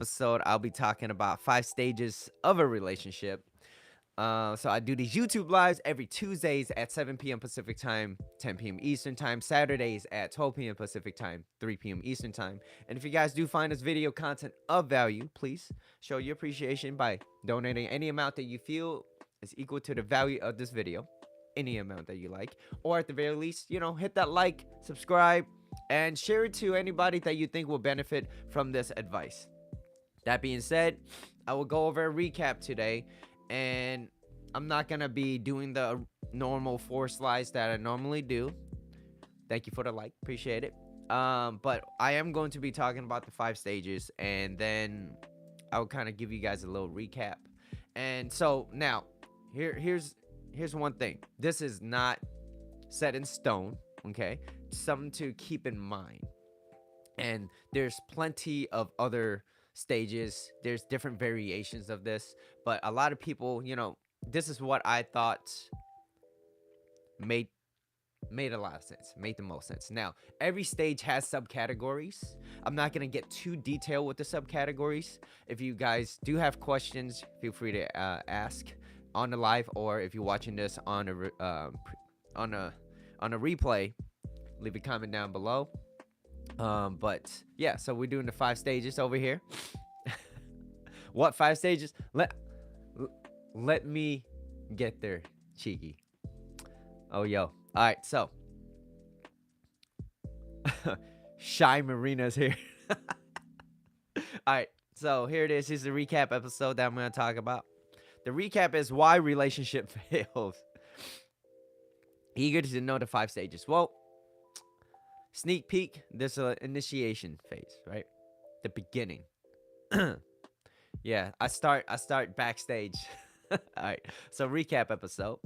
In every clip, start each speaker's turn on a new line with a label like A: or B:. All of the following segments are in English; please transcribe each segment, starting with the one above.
A: episode, I'll be talking about 5 stages of a relationship. So I do these YouTube lives every Tuesdays at 7 p.m. Pacific time, 10 p.m. Eastern time, Saturdays at 12 p.m. Pacific time, 3 p.m. Eastern time. And if you guys do find this video content of value, please show your appreciation by donating any amount that you feel is equal to the value of this video, any amount that you like, or at the very least, hit that like, subscribe, and share it to anybody that you think will benefit from this advice. That being said, I will go over a recap today, and I'm not gonna be doing the normal 4 slides that I normally do. Thank you for the like, appreciate it. But I am going to be talking about the 5 stages, and then I'll kind of give you guys a little recap. And so now, here's one thing. This is not set in stone, okay? Something to keep in mind. And there's plenty of other stages. There's different variations of this, but a lot of people, this is what I thought made made a lot of sense, made the most sense. Now, every stage has subcategories. I'm not going to get too detailed with the subcategories. If you guys do have questions, feel free to ask on the live, or if you're watching this on on a replay, leave a comment down below. But yeah, so we're doing the 5 stages over here. What 5 stages? Let me get there, cheeky. Oh, yo. All right, so Shy Marina's here. All right, so here it is. Here's the recap episode that I'm going to talk about. The recap is why relationship fails. Eager to know the 5 stages. Well, sneak peek. There's an initiation phase, right? The beginning. Yeah, I start backstage. All right. So recap episode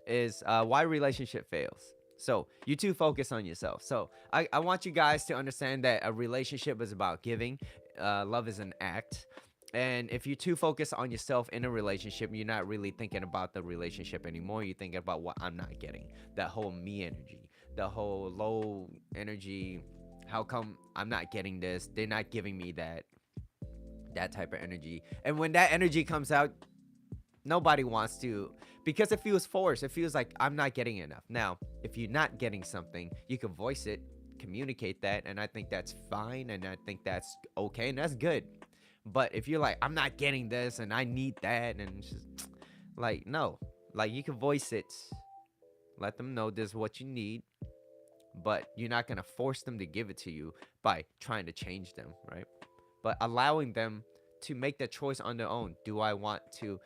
A: is why relationship fails. So you too focus on yourself. So I want you guys to understand that a relationship is about giving. Love is an act. And if you too focus on yourself in a relationship, you're not really thinking about the relationship anymore. You're thinking about what I'm not getting. That whole me energy, the whole low energy. How come I'm not getting this? They're not giving me that type of energy. And when that energy comes out, nobody wants to, because it feels forced. It feels like I'm not getting enough. Now, if you're not getting something, you can voice it, communicate that, and I think that's fine, and I think that's okay, and that's good. But if you're like, I'm not getting this and I need that, and it's just like, no, like, you can voice it, let them know this is what you need, but you're not gonna force them to give it to you by trying to change them, right? But allowing them to make that choice on their own. Do I want to?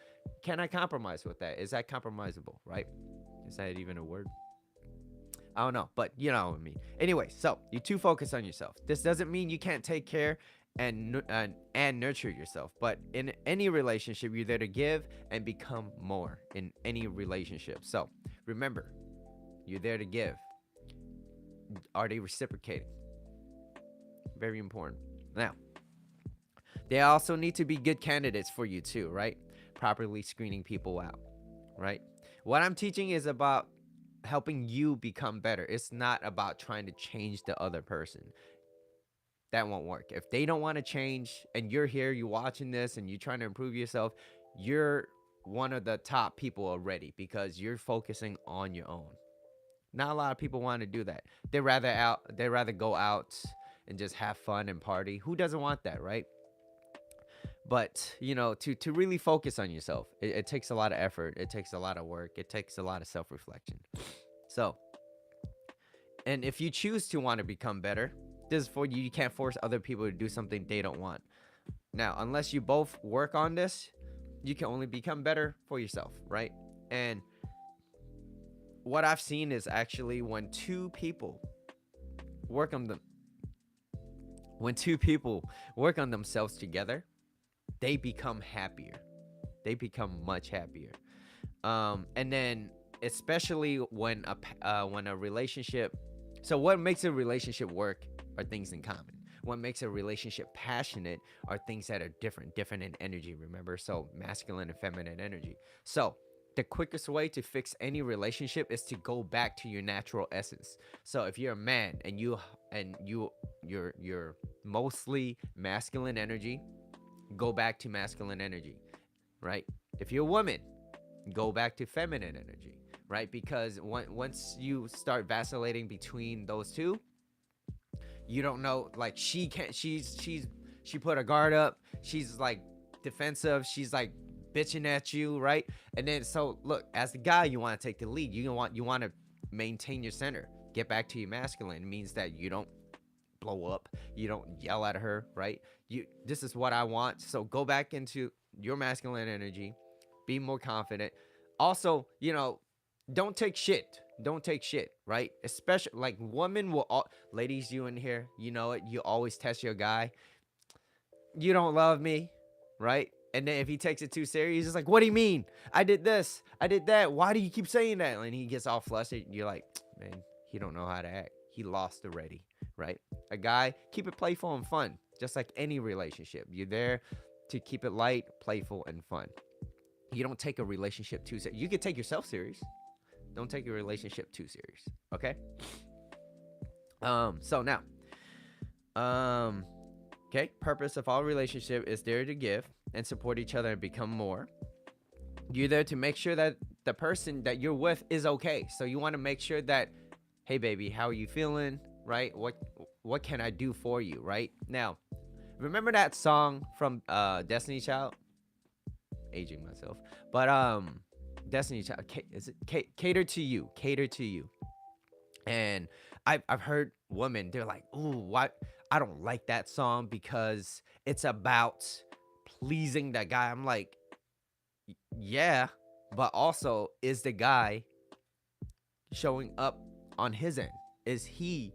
A: Can I compromise with that? Is that compromisable, right? Is that even a word? I don't know, but you know what I mean. Anyway, so you too focus on yourself. This doesn't mean you can't take care and nurture yourself, but in any relationship, you're there to give and become more in any relationship. So remember, you're there to give. Are they reciprocating? Very important. Now, they also need to be good candidates for you too, right? Properly screening people out, right? What I'm teaching is about helping you become better. It's not about trying to change the other person. That won't work. If they don't want to change and you're here, you're watching this and you're trying to improve yourself, you're one of the top people already because you're focusing on your own. Not a lot of people want to do that. They rather go out and just have fun and party. Who doesn't want that, right? But to really focus on yourself, it takes a lot of effort, it takes a lot of work, it takes a lot of self-reflection. So, and if you choose to want to become better, this is for you. You can't force other people to do something they don't want. Now, unless you both work on this, you can only become better for yourself, right? And what I've seen is actually when two people work on themselves together, they become happier. They become much happier. And then especially when a relationship. So what makes a relationship work are things in common. What makes a relationship passionate are things that are different in energy. Remember, so masculine and feminine energy. So the quickest way to fix any relationship is to go back to your natural essence. So if you're a man and you're mostly masculine energy, go back to masculine energy, right? If you're a woman, go back to feminine energy, right? Because once you start vacillating between those two, you don't know, like, she can't, she put a guard up, she's like defensive, she's like bitching at you, right? And then, so look, as the guy, you want to take the lead, you want to maintain your center, get back to your masculine. It means that you don't blow up, you don't yell at her, right? This is what I want, so go back into your masculine energy, be more confident. Also, don't take shit. Don't take shit, right? Especially, like, women will ladies, you in here, you know it, you always test your guy. You don't love me, right? And then if he takes it too serious, he's just like, what do you mean? I did this, I did that, why do you keep saying that? And he gets all flustered. You're like, man, he don't know how to act, he lost already, right? A guy, keep it playful and fun, just like any relationship. You're there to keep it light, playful, and fun. You don't take a relationship too serious. You can take yourself serious, don't take your relationship too serious, okay? So now, okay, purpose of all relationship is there to give and support each other and become more. You're there to make sure that the person that you're with is okay. So you want to make sure that, hey baby, how are you feeling, right? What can I do for you, right? Now, remember that song from Destiny Child? Aging myself, but Destiny Child, is it cater to you, cater to you? And I've heard women, they're like, ooh, what, I don't like that song because it's about pleasing that guy. I'm like, yeah, but also, is the guy showing up on his end? Is he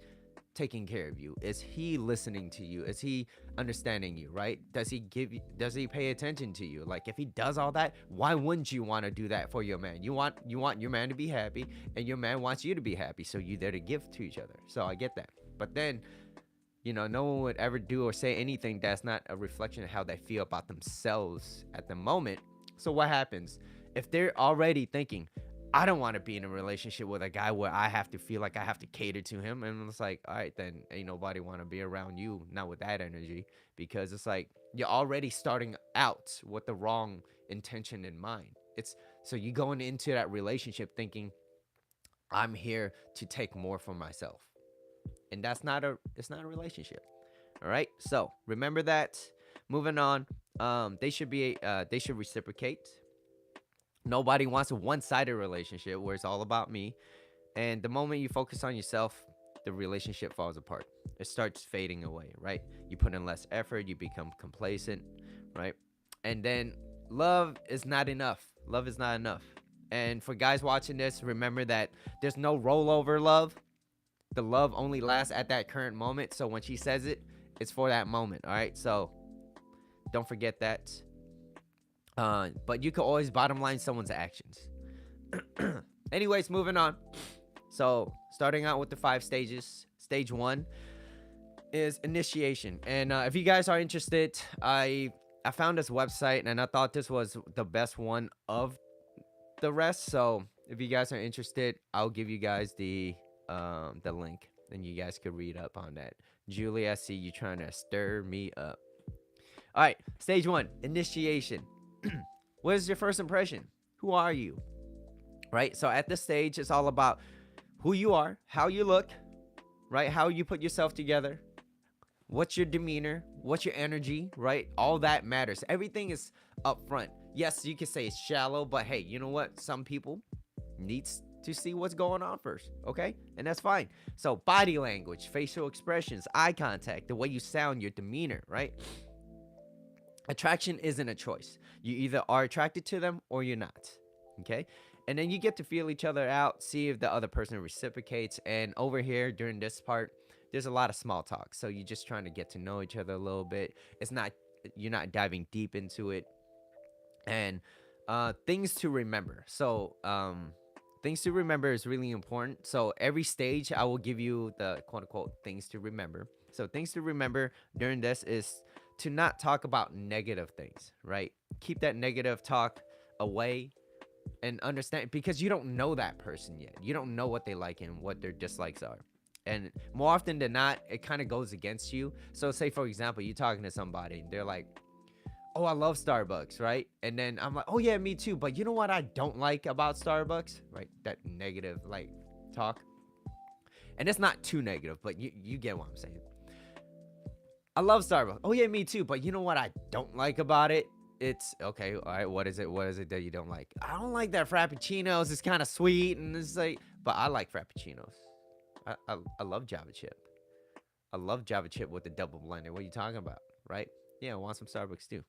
A: taking care of you? Is he listening to you? Is he understanding you, right? Does he pay attention to you? Like, if he does all that, why wouldn't you want to do that for your man? You want your man to be happy, and your man wants you to be happy, so you're there to give to each other. So I get that. But then, no one would ever do or say anything that's not a reflection of how they feel about themselves at the moment. So what happens if they're already thinking, I don't want to be in a relationship with a guy where I have to feel like I have to cater to him? And it's like, all right, then ain't nobody want to be around you, not with that energy, because it's like you're already starting out with the wrong intention in mind. It's so you going into that relationship thinking, I'm here to take more for myself, and it's not a relationship. All right, so remember that. Moving on, they should reciprocate. Nobody wants a one-sided relationship where it's all about me. And the moment you focus on yourself, the relationship falls apart. It starts fading away, right? You put in less effort, you become complacent, right? And then love is not enough. Love is not enough. And for guys watching this, remember that there's no rollover love. The love only lasts at that current moment. So when she says it, it's for that moment, all right? So don't forget that. But you can always bottom line someone's actions. Anyways, moving on. So starting out with the 5 stages. Stage 1 is initiation. And if you guys are interested, I found this website and I thought this was the best one of the rest. So if you guys are interested, I'll give you guys the link and you guys could read up on that. Julie, I see you trying to stir me up. All right, stage 1, initiation. What is your first impression? Who are you? Right? So at this stage, it's all about who you are, how you look, right? How you put yourself together. What's your demeanor? What's your energy, right? All that matters. Everything is up front. Yes, you can say it's shallow, but hey, you know what? Some people needs to see what's going on first, okay? And that's fine. So body language, facial expressions, eye contact, the way you sound, your demeanor, right? Attraction isn't a choice. You either are attracted to them or you're not, okay? And then you get to feel each other out, see if the other person reciprocates. And over here during this part, there's a lot of small talk. So you're just trying to get to know each other a little bit. You're not diving deep into it. And things to remember. So things to remember is really important. So every stage I will give you the quote unquote things to remember. So things to remember during this is to not talk about negative things, right? Keep that negative talk away and understand, because you don't know that person yet. You don't know what they like and what their dislikes are. And more often than not, it kind of goes against you. So say, for example, you're talking to somebody and they're like, oh, I love Starbucks, right? And then I'm like, oh yeah, me too. But you know what I don't like about Starbucks, right? That negative like talk. And it's not too negative, but you get what I'm saying. I love Starbucks. Oh yeah, me too. But you know what I don't like about it? It's okay. All right, what is it? What is it that you don't like? I don't like that Frappuccinos. It's kind of sweet and it's like, but I like Frappuccinos. I love Java chip. I love Java chip with the double blended. What are you talking about, right? Yeah, I want some Starbucks too.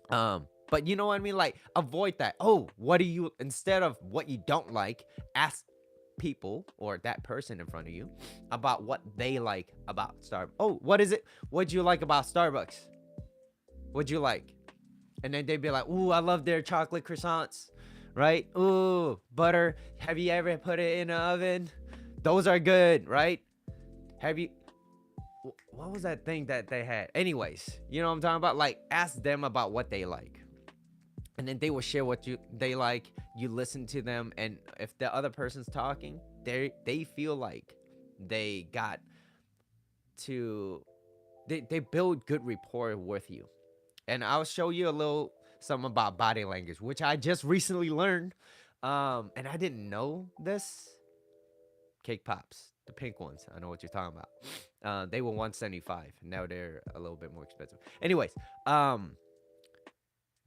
A: But you know what I mean? Like, avoid that. Oh, what do you, instead of what you don't like, ask people or that person in front of you about what they like about Starbucks. Oh, what is it? What'd you like about Starbucks? What'd you like? And then they'd be like, ooh, I love their chocolate croissants, right? Ooh, butter. Have you ever put it in the oven? Those are good, right? Have you, what was that thing that they had? Anyways, you know what I'm talking about? Like, ask them about what they like. And then they will share what they like. You listen to them, and if the other person's talking, they feel like they got to they build good rapport with you. And I'll show you a little something about body language, which I just recently learned. And I didn't know this. Cake pops, the pink ones. I know what you're talking about. They were 175. Now they're a little bit more expensive. Anyways,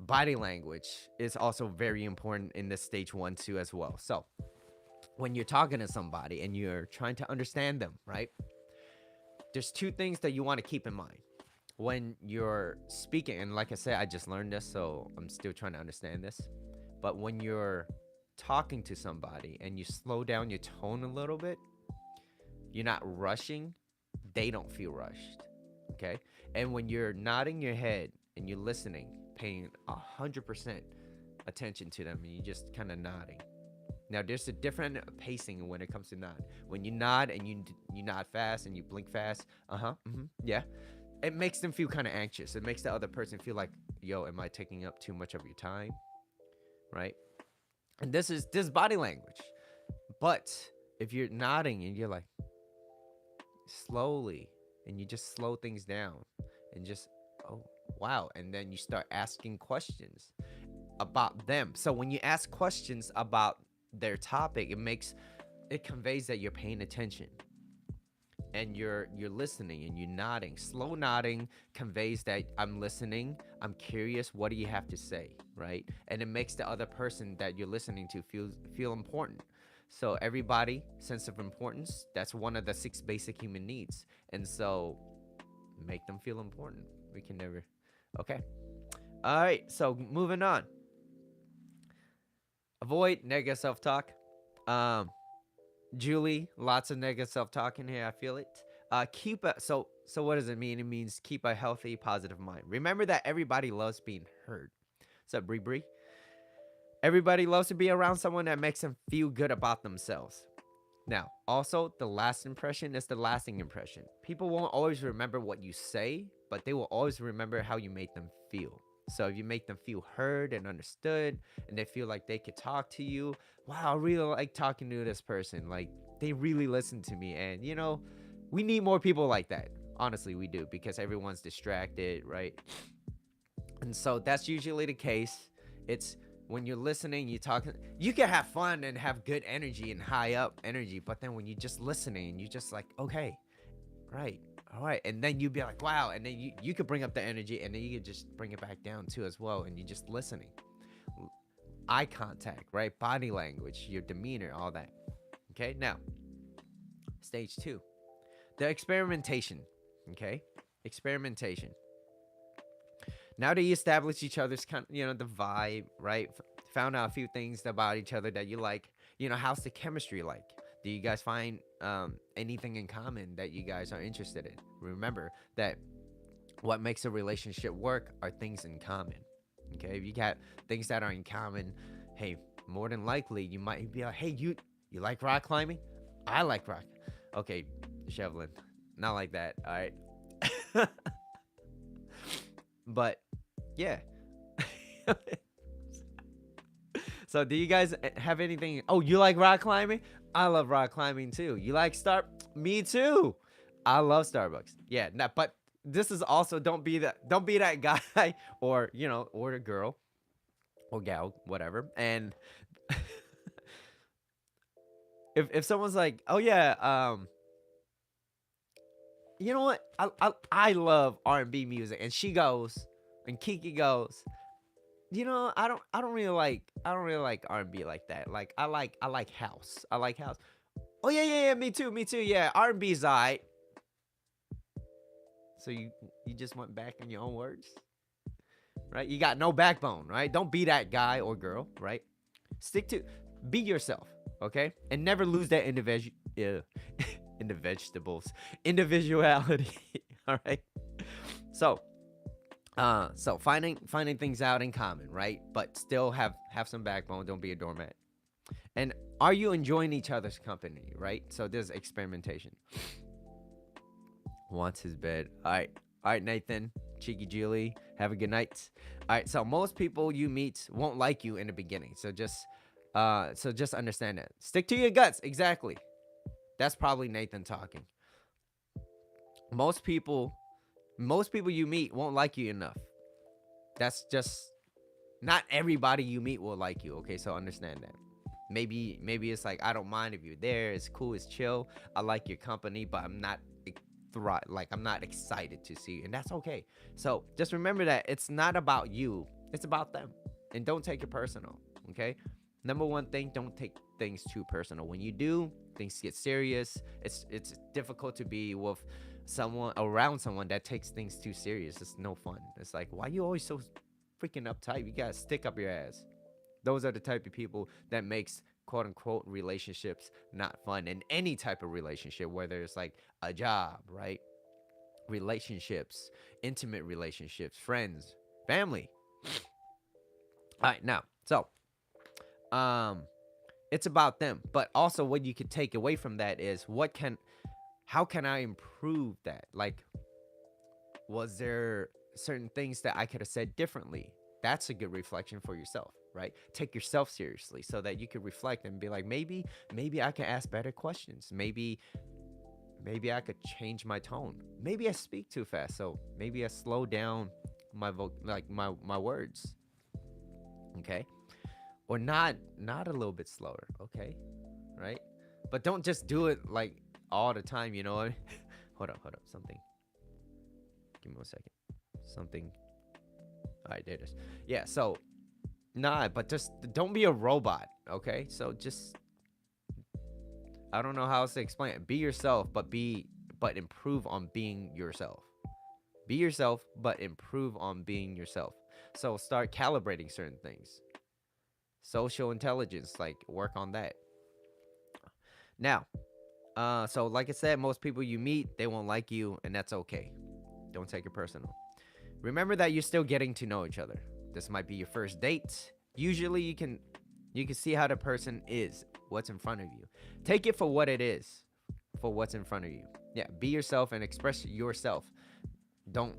A: body language is also very important in this stage 1 too as well. So when you're talking to somebody and you're trying to understand them, right? There's 2 things that you want to keep in mind when you're speaking. And like I said, I just learned this, so I'm still trying to understand this. But when you're talking to somebody and you slow down your tone a little bit, you're not rushing, they don't feel rushed. Okay? And when you're nodding your head and you're listening, paying 100% attention to them, and you just kind of nodding. Now, there's a different pacing when it comes to nod. When you nod and you nod fast and you blink fast, yeah, it makes them feel kind of anxious. It makes the other person feel like, yo, am I taking up too much of your time, right? And this is body language. But if you're nodding and you're like slowly, and you just slow things down and just, oh wow, and then you start asking questions about them. So when you ask questions about their topic, it conveys that you're paying attention and you're listening and you're nodding. Slow nodding conveys that I'm listening, I'm curious, what do you have to say, right? And it makes the other person that you're listening to feel important. So everybody, sense of importance, that's one of the 6 basic human needs. And so make them feel important. We can never. Okay. All right. So moving on. Avoid negative self-talk. Julie, lots of negative self-talk in here. I feel it. So what does it mean? It means keep a healthy, positive mind. Remember that everybody loves being heard. What's up, Bree? Everybody loves to be around someone that makes them feel good about themselves. Now, also, the last impression is the lasting impression. People won't always remember what you say, but they will always remember how you made them feel. So if you make them feel heard and understood, and they feel like they could talk to you, wow, I really like talking to this person. Like, they really listen to me. And, you know, we need more people like that. Honestly, we do, because everyone's distracted, right? And so that's usually the case. It's when you're listening, you're talking, you can have fun and have good energy and high up energy. But then when you're just listening, you're just like, okay, right. All right. And then you'd be like, wow. And then you could bring up the energy, and then you could just bring it back down too as well. And you're just listening. Eye contact, right? Body language, your demeanor, all that. Okay. Now, stage 2, the experimentation. Okay. Experimentation. Now that you establish each other's kind of, the vibe, right? Found out a few things about each other that you like. How's the chemistry like? Do you guys find anything in common that you guys are interested in? Remember that what makes a relationship work are things in common. Okay, if you got things that are in common, hey, more than likely you might be like, hey, you like rock climbing? I like rock. Okay, Shevlin, not like that. All right. But yeah. So do you guys have anything? Oh, you like rock climbing? I love rock climbing too. You like me too. I love Starbucks. Yeah, but this is also don't be that guy or or the girl or gal, whatever. And if someone's like, oh yeah, you know what, I love R&B music, and she goes, and Kiki goes, I don't really like R&B like that. Like I like house. I like house. Oh yeah, yeah, yeah, me too. Yeah, R&B's alright. So you just went back on your own words, right? You got no backbone, right? Don't be that guy or girl, right? Stick to be yourself, okay? And never lose that in the vegetables individuality. All right. So so finding things out in common, right? But still have some backbone. Don't be a doormat. And are you enjoying each other's company, right? So there's experimentation. Wants his bed. All right, Nathan, Cheeky Julie, have a good night. All right, so most people you meet won't like you in the beginning. So just understand that. Stick to your guts. Exactly. That's probably Nathan talking. Most people, most people you meet won't like you enough. That's just not everybody you meet will like you. Okay, so understand that. Maybe it's like, I don't mind if you're there. It's cool. It's chill. I like your company, but I'm not like I'm not excited to see you, and that's okay. So just remember that it's not about you. It's about them, and don't take it personal. Okay. Number one thing: don't take things too personal. When you do, things get serious. It's difficult to be with someone around someone that takes things too serious. It's no fun. It's like, why you always so freaking uptight? You gotta stick up your ass. Those are the type of people that makes quote unquote relationships not fun, in any type of relationship, whether it's like a job, right? Relationships, intimate relationships, friends, family. All right, now, so um it's about them, but also what you could take away from that is how can I improve that? Like, was there certain things that I could have said differently? That's a good reflection for yourself, right? Take yourself seriously so that you can reflect and be like, maybe I can ask better questions. Maybe I could change my tone. Maybe I speak too fast, so maybe I slow down my words, okay? Or not a little bit slower, okay? Right? But don't just do it like all the time, you know what? Hold up, something. Give me 1 second. Something. All right, there it is. Yeah, so nah, but just don't be a robot, okay? So just, I don't know how else to explain it. Be yourself, but improve on being yourself. Be yourself, but improve on being yourself. So start calibrating certain things. Social intelligence, like work on that. Now, so like I said, most people you meet, they won't like you, and that's okay. Don't take it personal. Remember that you're still getting to know each other. This might be your first date. Usually you can see how the person is, what's in front of you. Take it for what it is, for what's in front of you. Yeah, be yourself and express yourself. Don't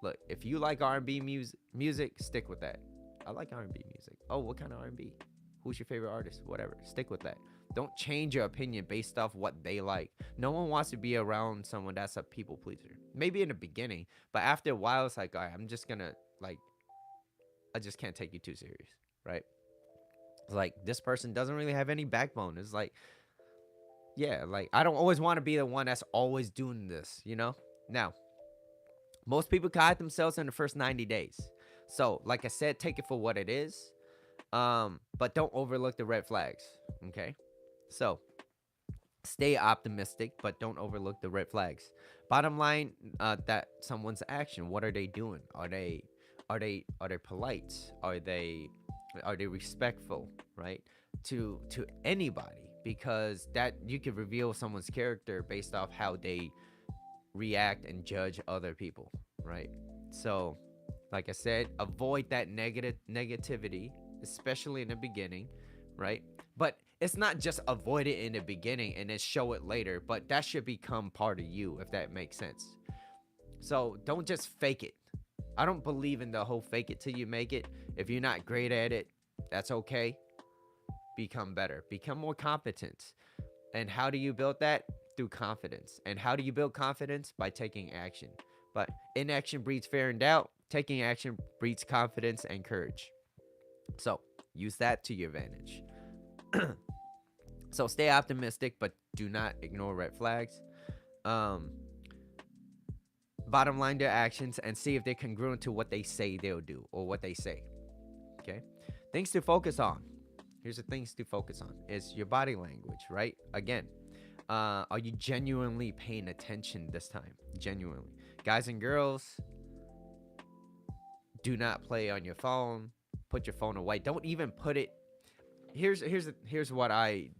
A: look, if you like R&B music, stick with that. I like R&B music. Oh, what kind of R&B? Who's your favorite artist? Whatever. Stick with that. Don't change your opinion based off what they like. No one wants to be around someone that's a people pleaser. Maybe in the beginning, but after a while, it's like, all right, I'm just gonna like, I just can't take you too serious, right? It's like, this person doesn't really have any backbone. It's like, yeah, like I don't always want to be the one that's always doing this, you know? Now, most people guide themselves in the first 90 days. So, like I said, take it for what it is. But don't overlook the red flags. Okay? So, stay optimistic, but don't overlook the red flags. Bottom line, that someone's action, what are they doing? Are they polite? Are they respectful, right? To anybody, because that you could reveal someone's character based off how they react and judge other people, right? So, like I said, avoid that negativity, especially in the beginning, right? But it's not just avoid it in the beginning and then show it later, but that should become part of you, if that makes sense. So don't just fake it. I don't believe in the whole fake it till you make it. If you're not great at it, that's okay. Become better, become more competent. And how do you build that? through confidence. And how do you build confidence? By taking action. But inaction breeds fear and doubt. Taking action breeds confidence and courage. So use that to your advantage. So stay optimistic, but do not ignore red flags. Um, Bottom line their actions and see if they're congruent to what they say they'll do or what they say. Okay. Things to focus on. Here's the things to focus on is your body language, right? Again, are you genuinely paying attention this time? Genuinely. Guys and girls, do not play on your phone. Put your phone away. Don't even put it. Here's what I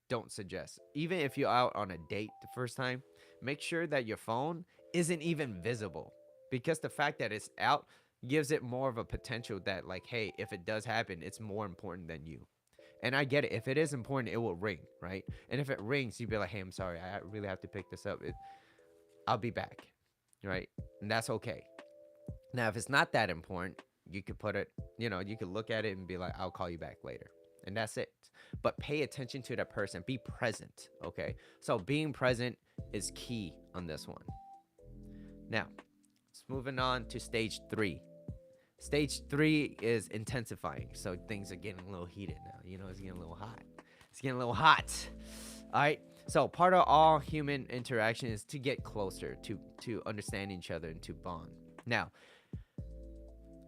A: don't suggest. Even if you're out on a date the first time, make sure that your phone isn't even visible, because the fact that it's out gives it more of a potential that, like, hey, if it does happen, it's more important than you. And I get it. If it is important, it will ring, right? And if it rings, you'd be like, hey, I'm sorry, I really have to pick this up. I'll be back, right? And that's okay. Now, if it's not that important, you could put it, you could look at it and be like, I'll call you back later. And that's it. But pay attention to that person. Be present, okay? So being present is key on this one. Now, let's moving on to stage 3. Stage 3 is intensifying. So things are getting a little heated now. It's getting a little hot. It's getting a little hot. All right. So part of all human interaction is to get closer, to understand each other and to bond. Now,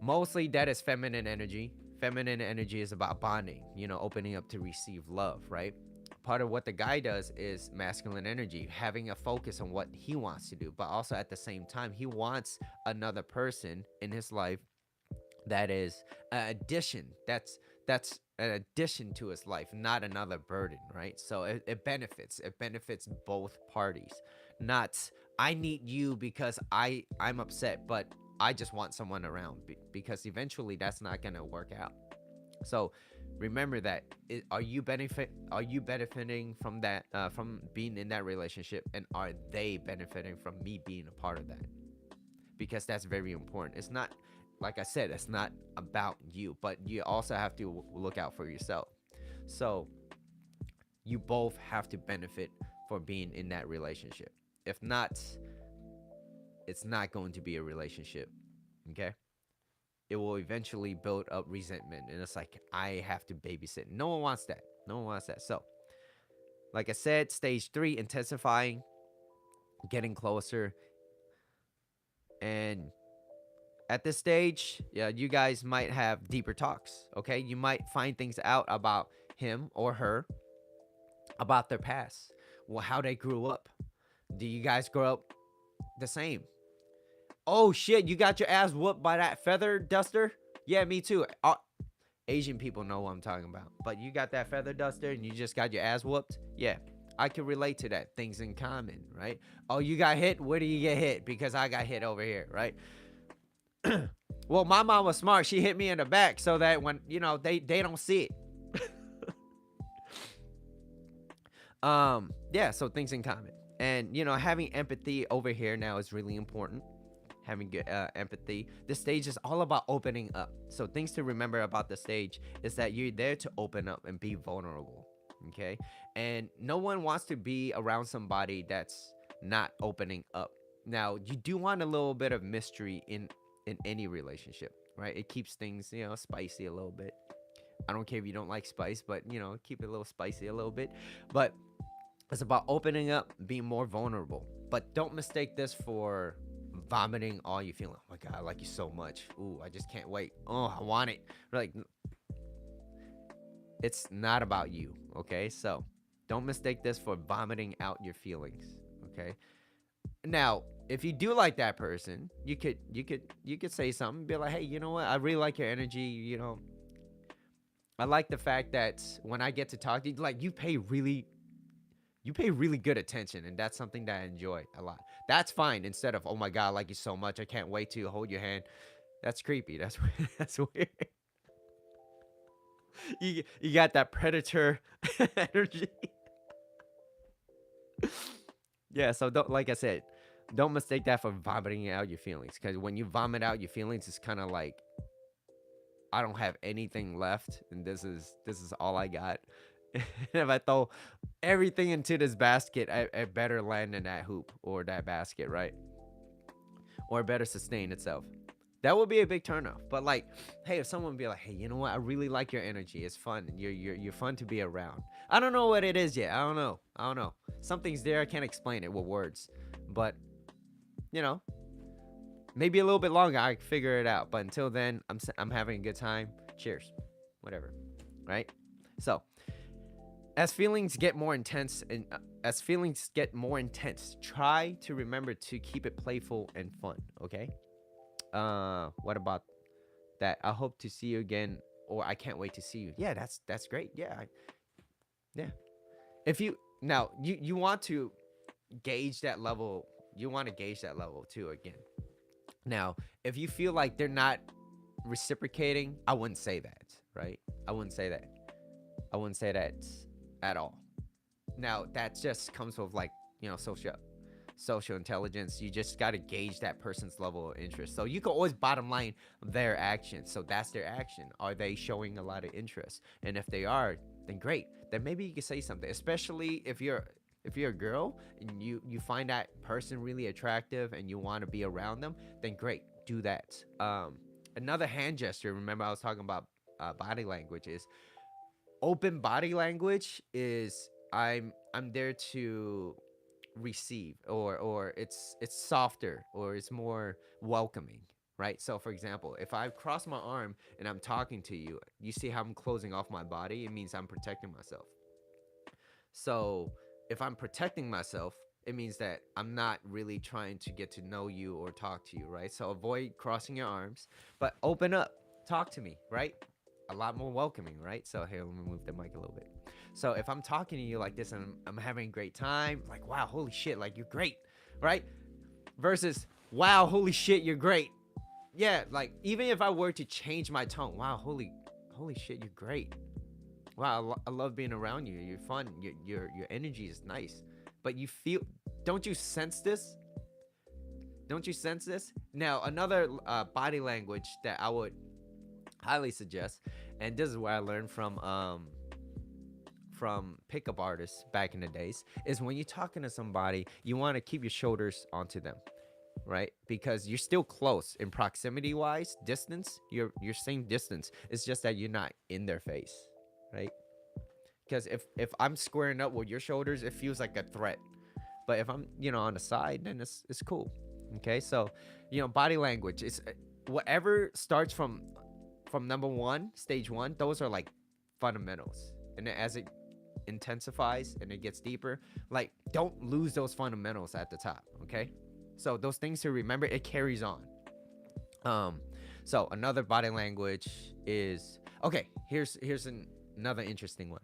A: mostly that is feminine energy. Feminine energy is about bonding, opening up to receive love, right? Part of what the guy does is masculine energy, having a focus on what he wants to do, but also at the same time, he wants another person in his life that is an addition. That's an addition to his life, not another burden, right? So it benefits both parties. Not, I need you because I'm upset, but I just want someone around, because eventually that's not going to work out. So remember that. Are you benefiting from that, from being in that relationship, and are they benefiting from me being a part of that? Because that's very important. It's not, like I said, it's not about you, but you also have to look out for yourself. So you both have to benefit for being in that relationship. If not, it's not going to be a relationship. Okay? It will eventually build up resentment, and it's like, I have to babysit. No one wants that. So, like I said, stage 3, intensifying, getting closer. And at this stage, yeah, you guys might have deeper talks, okay? You might find things out about him or her, about their past, how they grew up. Do you guys grow up the same? Oh shit, you got your ass whooped by that feather duster? Yeah, me too. Asian people know what I'm talking about. But you got that feather duster and you just got your ass whooped? Yeah, I can relate to that. Things in common, right? Oh, you got hit? Where do you get hit? Because I got hit over here, right? Well, my mom was smart. She hit me in the back so that when, they don't see it. Yeah, so things in common. And, having empathy over here now is really important. Having good empathy. This stage is all about opening up. So things to remember about the stage is that you're there to open up and be vulnerable. Okay? And no one wants to be around somebody that's not opening up. Now, you do want a little bit of mystery in any relationship, right? It keeps things, spicy a little bit. I don't care if you don't like spice, but, keep it a little spicy a little bit. But it's about opening up, being more vulnerable. But don't mistake this for vomiting all you feeling. Oh my God, I like you so much. Ooh, I just can't wait. Oh, I want it. Like, it's not about you, okay? So don't mistake this for vomiting out your feelings, okay? Now, if you do like that person, you could say something, be like, hey, you know what? I really like your energy. I like the fact that when I get to talk to you, like, you pay really good attention, and that's something that I enjoy a lot. That's fine. Instead of, oh my God, I like you so much, I can't wait to hold your hand. That's creepy. That's weird. You got that predator energy. Yeah, so like I said, don't mistake that for vomiting out your feelings, because when you vomit out your feelings, it's kind of like, I don't have anything left, and this is all I got. If I throw everything into this basket, I better land in that hoop or that basket, right? Or better sustain itself. That would be a big turnoff. But like, hey, if someone be like, hey, you know what? I really like your energy. It's fun. You're fun to be around. I don't know what it is yet. I don't know. Something's there. I can't explain it with words. But you know, maybe a little bit longer. I figure it out. But until then, I'm having a good time. Cheers. Whatever. Right. So as feelings get more intense try to remember to keep it playful and fun. Okay. What about that? I hope to see you again, or I can't wait to see you. Yeah, that's great. Yeah, yeah. If you now you want to gauge that level, you want to gauge that level too again. Now, if you feel like they're not reciprocating, I wouldn't say that, right? I wouldn't say that. I wouldn't say that at all. Now, that just comes with like, social intelligence. You just got to gauge that person's level of interest. So you can always bottom line their action. So that's their action. Are they showing a lot of interest? And if they are, then great. Then maybe you can say something, especially if you're a girl and you find that person really attractive and you want to be around them, then great, do that. Another hand gesture, remember I was talking about body language, is open body language is I'm there to receive, or it's softer, or it's more welcoming, right? So for example, if I cross my arm and I'm talking to you, you see how I'm closing off my body? It means I'm protecting myself. So if I'm protecting myself, it means that I'm not really trying to get to know you or talk to you, right? So avoid crossing your arms, but open up, talk to me, right? A lot more welcoming, right? So here, let me move the mic a little bit. So if I'm talking to you like this and I'm having a great time, like, wow, holy shit, like you're great, right? Versus, wow, holy shit, you're great. Yeah, like even if I were to change my tone, wow, holy shit, you're great. Wow, I love being around you. You're fun. Your energy is nice. But you feel, don't you sense this? Don't you sense this? Now, another body language that I would highly suggest, and this is where I learned from pickup artists back in the days, is when you're talking to somebody, you want to keep your shoulders onto them, right? Because you're still close in proximity wise, distance. You're same distance. It's just that you're not in their face, right? Because if I'm squaring up with your shoulders, it feels like a threat. But if I'm on the side, then it's cool. Okay, so body language is whatever starts from number one, stage one. Those are like fundamentals, and then as it intensifies and it gets deeper, like don't lose those fundamentals at the top. Okay, so those things to remember, it carries on. So another body language is, okay, here's another interesting one.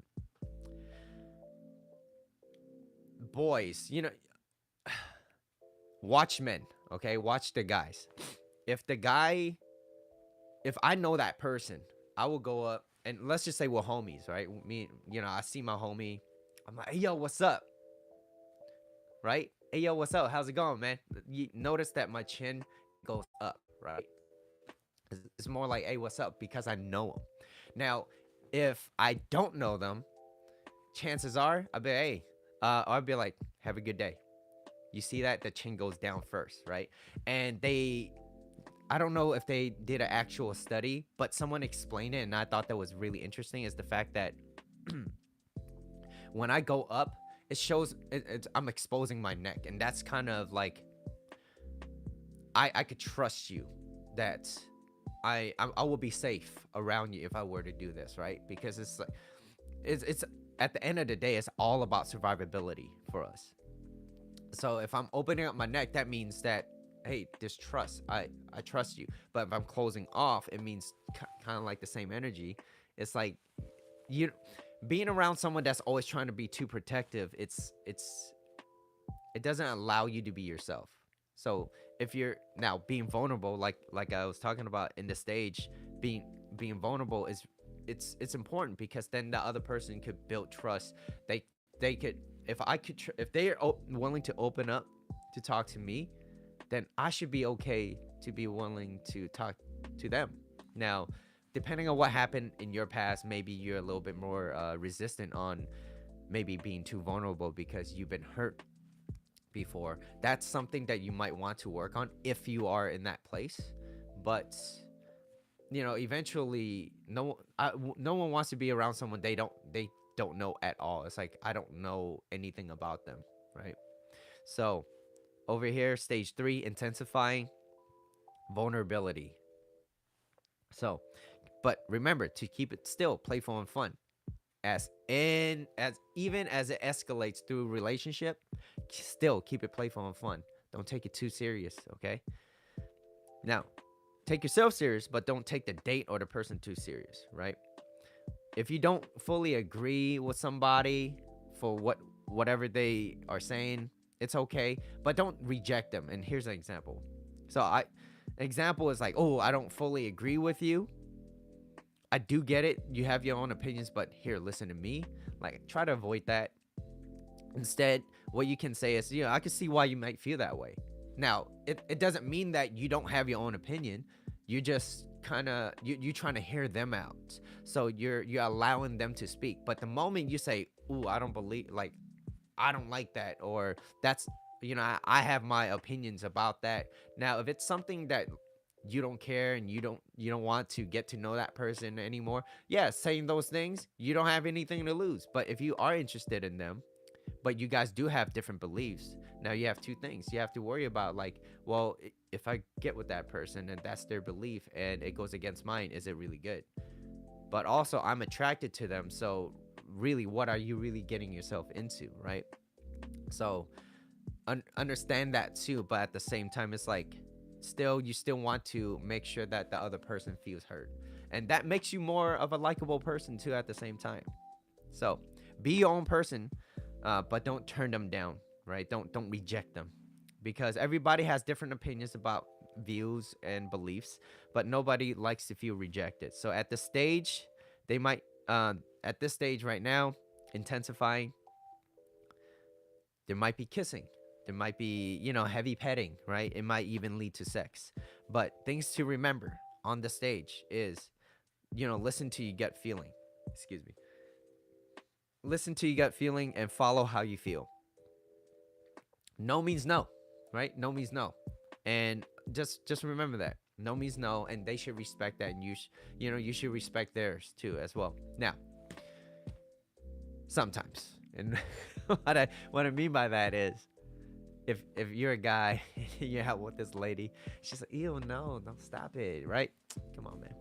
A: Boys, watch men, okay? Watch the guys. If I know that person, I will go up and let's just say we're homies, right? Me, I see my homie. I'm like, hey, yo, what's up? Right? Hey, yo, what's up? How's it going, man? You notice that my chin goes up, right? It's more like, hey, what's up? Because I know them. Now, if I don't know them, chances are I'll be, hey, I'll be like, have a good day. You see that the chin goes down first, right? And I don't know if they did an actual study, but someone explained it, and I thought that was really interesting. Is the fact that when I go up, it shows I'm exposing my neck, and that's kind of like I could trust you that I will be safe around you if I were to do this, right? Because it's like it's at the end of the day, it's all about survivability for us. So if I'm opening up my neck, that means that, hey, there's trust. I trust you. But if I'm closing off, it means kind of like the same energy. It's like you being around someone that's always trying to be too protective. It doesn't allow you to be yourself. So if you're now being vulnerable, like I was talking about in the stage, being vulnerable is it's important, because then the other person could build trust. They could, if they are willing to open up to talk to me, then I should be okay to be willing to talk to them. Now, depending on what happened in your past, maybe you're a little bit more resistant on maybe being too vulnerable because you've been hurt before. That's something that you might want to work on if you are in that place. But eventually, no one wants to be around someone they don't know at all. It's like I don't know anything about them, right? So over here, stage three, intensifying vulnerability. So, but remember to keep it still playful and fun. As even as it escalates through relationship, still keep it playful and fun. Don't take it too serious, okay? Now, take yourself serious, but don't take the date or the person too serious, right? If you don't fully agree with somebody for whatever they are saying, it's okay, but don't reject them. And here's an example. So example is like, oh, I don't fully agree with you. I do get it. You have your own opinions, but here, listen to me. Like, try to avoid that. Instead, what you can say is, I can see why you might feel that way. Now, it doesn't mean that you don't have your own opinion. You just kind of you trying to hear them out. So you're allowing them to speak. But the moment you say, "Ooh, I don't believe," like, I don't like that, or that's, I have my opinions about that. Now, if it's something that you don't care and you don't want to get to know that person anymore, yeah, saying those things, you don't have anything to lose. But if you are interested in them, but you guys do have different beliefs, now you have two things you have to worry about. Like, well, if I get with that person and that's their belief and it goes against mine, is it really good? But also, I'm attracted to them, so really, what are you really getting yourself into, right? So understand that too, but at the same time, it's like, you still want to make sure that the other person feels heard, and that makes you more of a likable person too at the same time. So be your own person, but don't turn them down, right? Don't reject them, because everybody has different opinions about views and beliefs, but nobody likes to feel rejected. So at this stage, they might at this stage right now, intensifying, there might be kissing, there might be, heavy petting, right? It might even lead to sex. But things to remember on the stage is, listen to your gut feeling. Excuse me. Listen to your gut feeling and follow how you feel. No means no, right? No means no. And just remember that. No means no, and they should respect that, and you should respect theirs too as well. Now, sometimes, and what I mean by that is, if you're a guy and you're out with this lady, she's like, ew, no, stop it, right? Come on, man,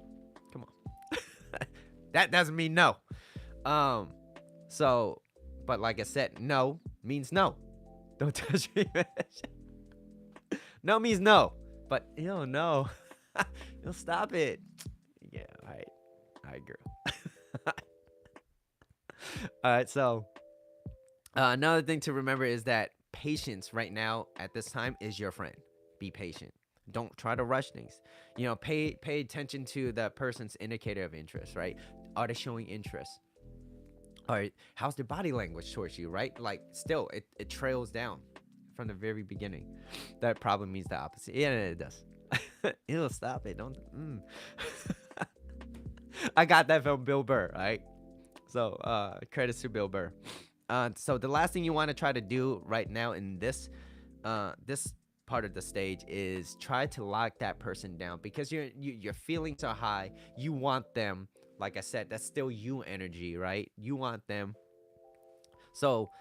A: come on. That doesn't mean no. So, but like I said, no means no. Don't touch me, man. No means no, but ew, no. You'll stop it. Yeah, all right, girl. All right, so another thing to remember is that patience right now at this time is your friend. Be patient. Don't try to rush things. Pay attention to the person's indicator of interest, right? Are they showing interest? All right, how's their body language towards you, right? Like, still, it trails down from the very beginning. That probably means the opposite. Yeah, it does. Ew, stop it. Don't. I got that from Bill Burr, right? So, credits to Bill Burr. So the last thing you want to try to do right now in this part of the stage is try to lock that person down, because your feelings are high. You want them. Like I said, that's still you energy, right? You want them. So,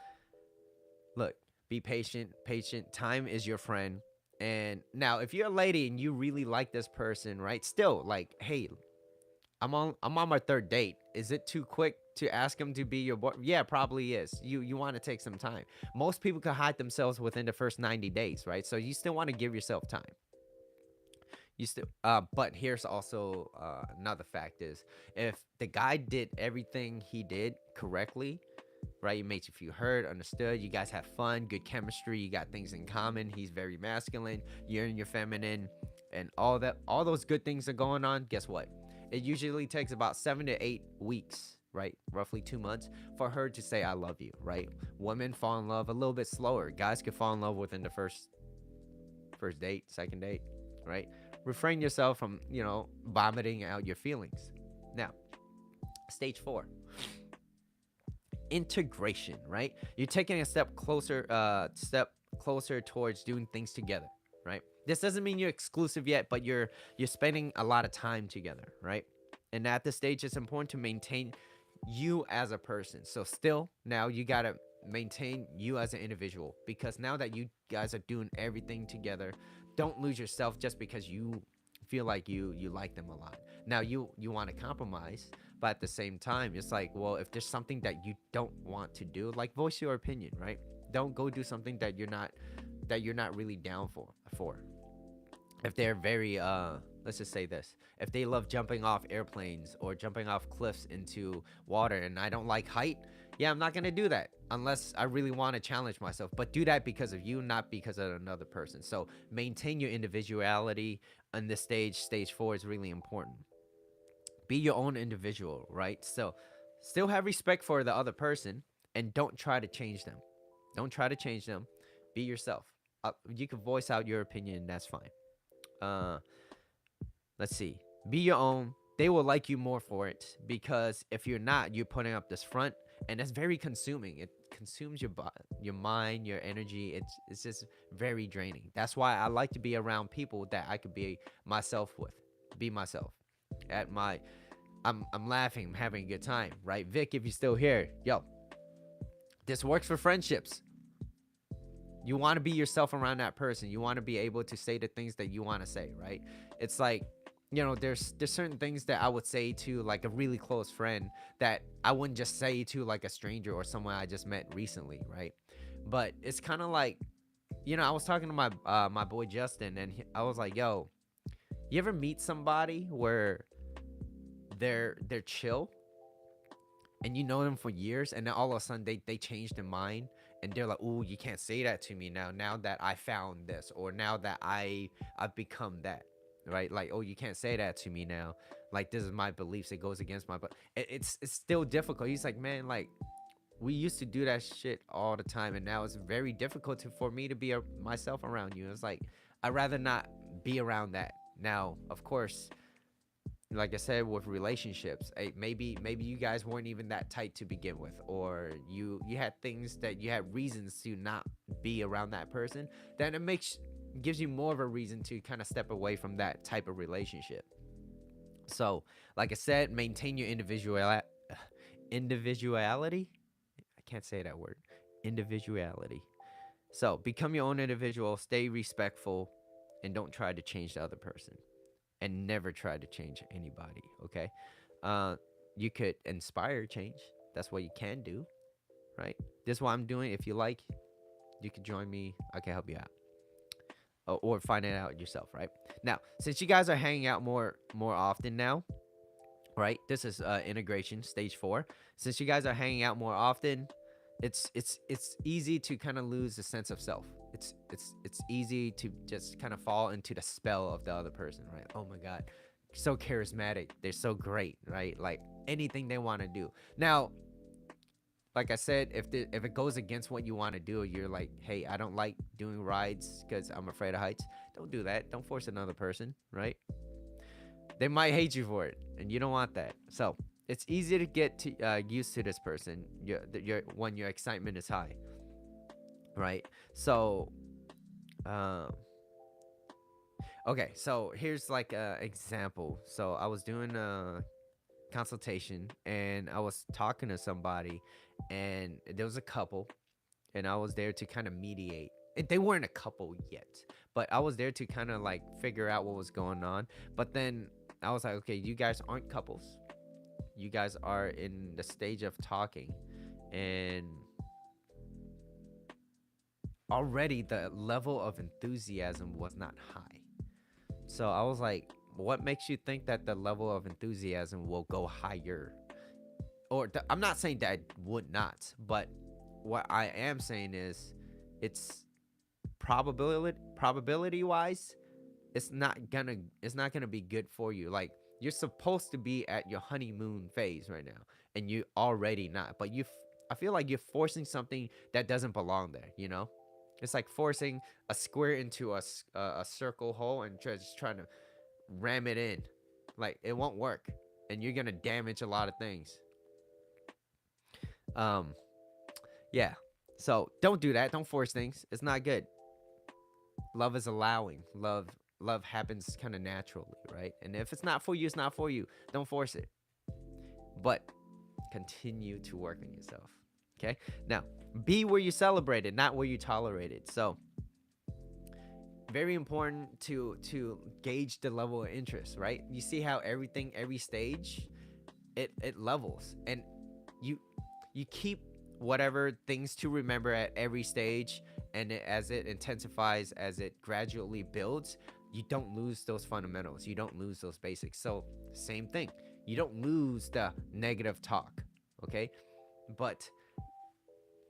A: look, be patient. Time is your friend. And now, if you're a lady and you really like this person, right? Still, like, hey, I'm on my third date. Is it too quick to ask him to be your boy? Yeah, probably is. You want to take some time. Most people can hide themselves within the first 90 days, right? So you still want to give yourself time. But here's also another fact is, if the guy did everything he did correctly, right? He made you feel heard, understood. You guys have fun, good chemistry. You got things in common. He's very masculine. You're in your feminine, and all those good things are going on. Guess what? It usually takes about 7 to 8 weeks, right? Roughly 2 months for her to say, I love you, right? Women fall in love a little bit slower. Guys can fall in love within the first date, second date, right? Refrain yourself from, vomiting out your feelings. Now, stage 4, integration, right? You're taking a step closer towards doing things together, right? This doesn't mean you're exclusive yet, but you're spending a lot of time together, right? And at this stage, it's important to maintain you as a person. So still, now you gotta maintain you as an individual, because now that you guys are doing everything together, don't lose yourself just because you feel like you like them a lot. Now you want to compromise, but at the same time, it's like, well, if there's something that you don't want to do, like, voice your opinion, right? Don't go do something that you're not really down for. If they're very let's just say this, if they love jumping off airplanes or jumping off cliffs into water, and I don't like height, yeah, I'm not gonna do that unless I really want to challenge myself, but do that because of you, not because of another person. So maintain your individuality on this stage 4 is really important. Be your own individual, right? So still have respect for the other person, and don't try to change them. Don't try to change them. Be yourself. You can voice out your opinion, that's fine. uh let's see. Be your own. They will like you more for it, because if you're not, you're putting up this front, and that's very consuming. It consumes your mind, your energy. It's just very draining. That's why I like to be around people that I could be myself with. Be myself. At my I'm laughing, I'm having a good time, right? Vic, if you're still here, yo, this works for friendships. You want to be yourself around that person. You want to be able to say the things that you want to say, right? It's like, there's certain things that I would say to like a really close friend that I wouldn't just say to like a stranger or someone I just met recently, right? But it's kind of like, I was talking to my boy Justin, and I was like, yo, you ever meet somebody where they're chill, and you know them for years, and then all of a sudden they change their mind, and they're like, "Ooh, you can't say that to me now that I found this, or now that I've become that." Right? Like, "Oh, you can't say that to me now. Like, this is my beliefs. It goes against my, but it's still difficult." He's like, "Man, like, we used to do that shit all the time, and now it's very difficult for me to be myself around you." It's like, I'd rather not be around that. Now, of course, like I said, with relationships, maybe you guys weren't even that tight to begin with, or you had things that you had reasons to not be around that person. Then it gives you more of a reason to kind of step away from that type of relationship. So, like I said, maintain your individuality. I can't say that word. Individuality. So, become your own individual, stay respectful, and don't try to change the other person, and never try to change anybody. Okay. uh you could inspire change. That's what you can do, right? This is what I'm doing. If you like, you could join me. I can help you out, or find it out yourself, right? Now, since you guys are hanging out more often now, right? This is integration stage 4. Since you guys are hanging out more often, it's easy to kind of lose the sense of self. It's easy to just kind of fall into the spell of the other person, right? Oh my god, so charismatic, they're so great, right? Like, anything they want to do. Now, like I said, if it goes against what you want to do, you're like, hey, I don't like doing rides because I'm afraid of heights. Don't do that. Don't force another person, right? They might hate you for it, and you don't want that. So it's easy to get used to this person. When your excitement is high, right? So, um, okay. So here's like a example. So I was doing a consultation, and I was talking to somebody, and there was a couple, and I was there to kind of mediate. And they weren't a couple yet, but I was there to kind of like figure out what was going on. But then I was like, okay, you guys aren't couples. You guys are in the stage of talking, and already the level of enthusiasm was not high. So I was like, what makes you think that the level of enthusiasm will go higher? Or I'm not saying that it would not, but what I am saying is, it's probability wise, it's not gonna be good for you. Like, you're supposed to be at your honeymoon phase right now, and you already not. But I feel like you're forcing something that doesn't belong there. It's like forcing a square into a circle hole and just trying to ram it in. Like, it won't work. and you're gonna damage a lot of things. Um, yeah. So don't do that. Don't force things. It's not good. Love is allowing. Love happens kind of naturally, right? And if it's not for you, it's not for you. Don't force it. But continue to work on yourself. Okay? Now, be where you celebrate it, not where you tolerate it. So, very important to gauge the level of interest, right? You see how every stage it levels, and you you keep whatever things to remember at every stage, and as it intensifies, as it gradually builds, you don't lose those fundamentals, you don't lose those basics. So same thing, you don't lose the negative talk, okay? But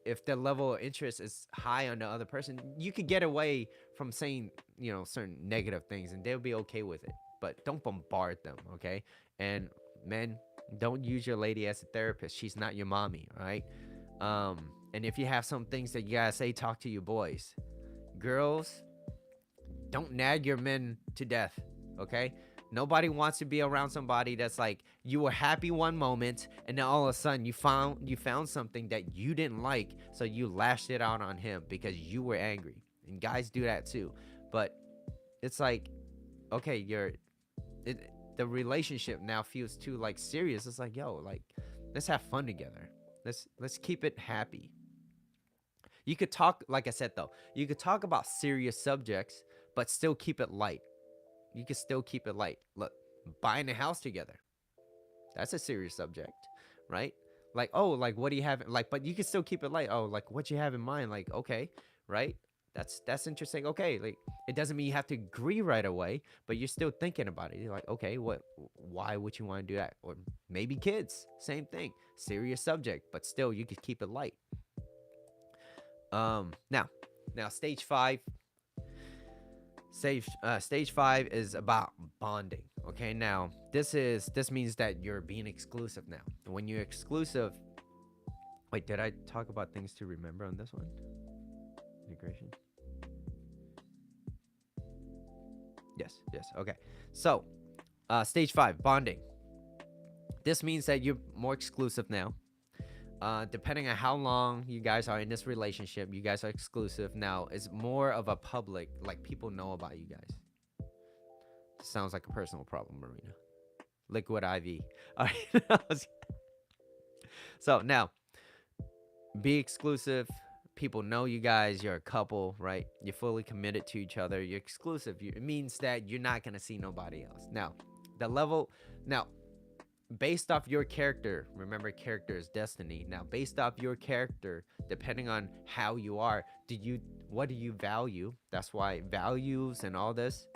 A: if the level of interest is high on the other person, you could get away from saying, certain negative things, and they'll be okay with it. But don't bombard them, okay? And men, don't use your lady as a therapist. She's not your mommy, all right? And if you have some things that you gotta say, talk to your boys. Girls, don't nag your men to death, okay? Nobody wants to be around somebody that's like, you were happy one moment, and then all of a sudden you found something that you didn't like, so you lashed it out on him because you were angry. And guys do that too. But it's like, okay, the relationship now feels too like serious. It's like, yo, like, let's have fun together. Let's keep it happy. You could talk, like I said though, you could talk about serious subjects, but still keep it light. You can still keep it light. Look, buying a house together. That's a serious subject, right? Like, oh, like, what do you have? Like, but you can still keep it light. Oh, like, what you have in mind? Like, okay, right? That's interesting. Okay, like, it doesn't mean you have to agree right away, but you're still thinking about it. You're like, okay, why would you want to do that? Or maybe kids, same thing, serious subject, but still you could keep it light. Now stage five. Stage five is about bonding. Okay, now this means that you're being exclusive now. When you're exclusive, wait, did I talk about things to remember on this one? Integration. Yes. Okay. So, stage five, bonding. This means that you're more exclusive now. Depending on how long you guys are in this relationship, you guys are exclusive now. It's more of a public, like, people know about you guys. Sounds like a personal problem, Marina. Liquid IV. All right. So now, be exclusive. People know you guys. You're a couple, right? You're fully committed to each other. You're exclusive. It means that you're not gonna see nobody else. Now, the level. Now, based off your character, remember, character is destiny. Now, based off your character, depending on how you are, what do you value? That's why values and all this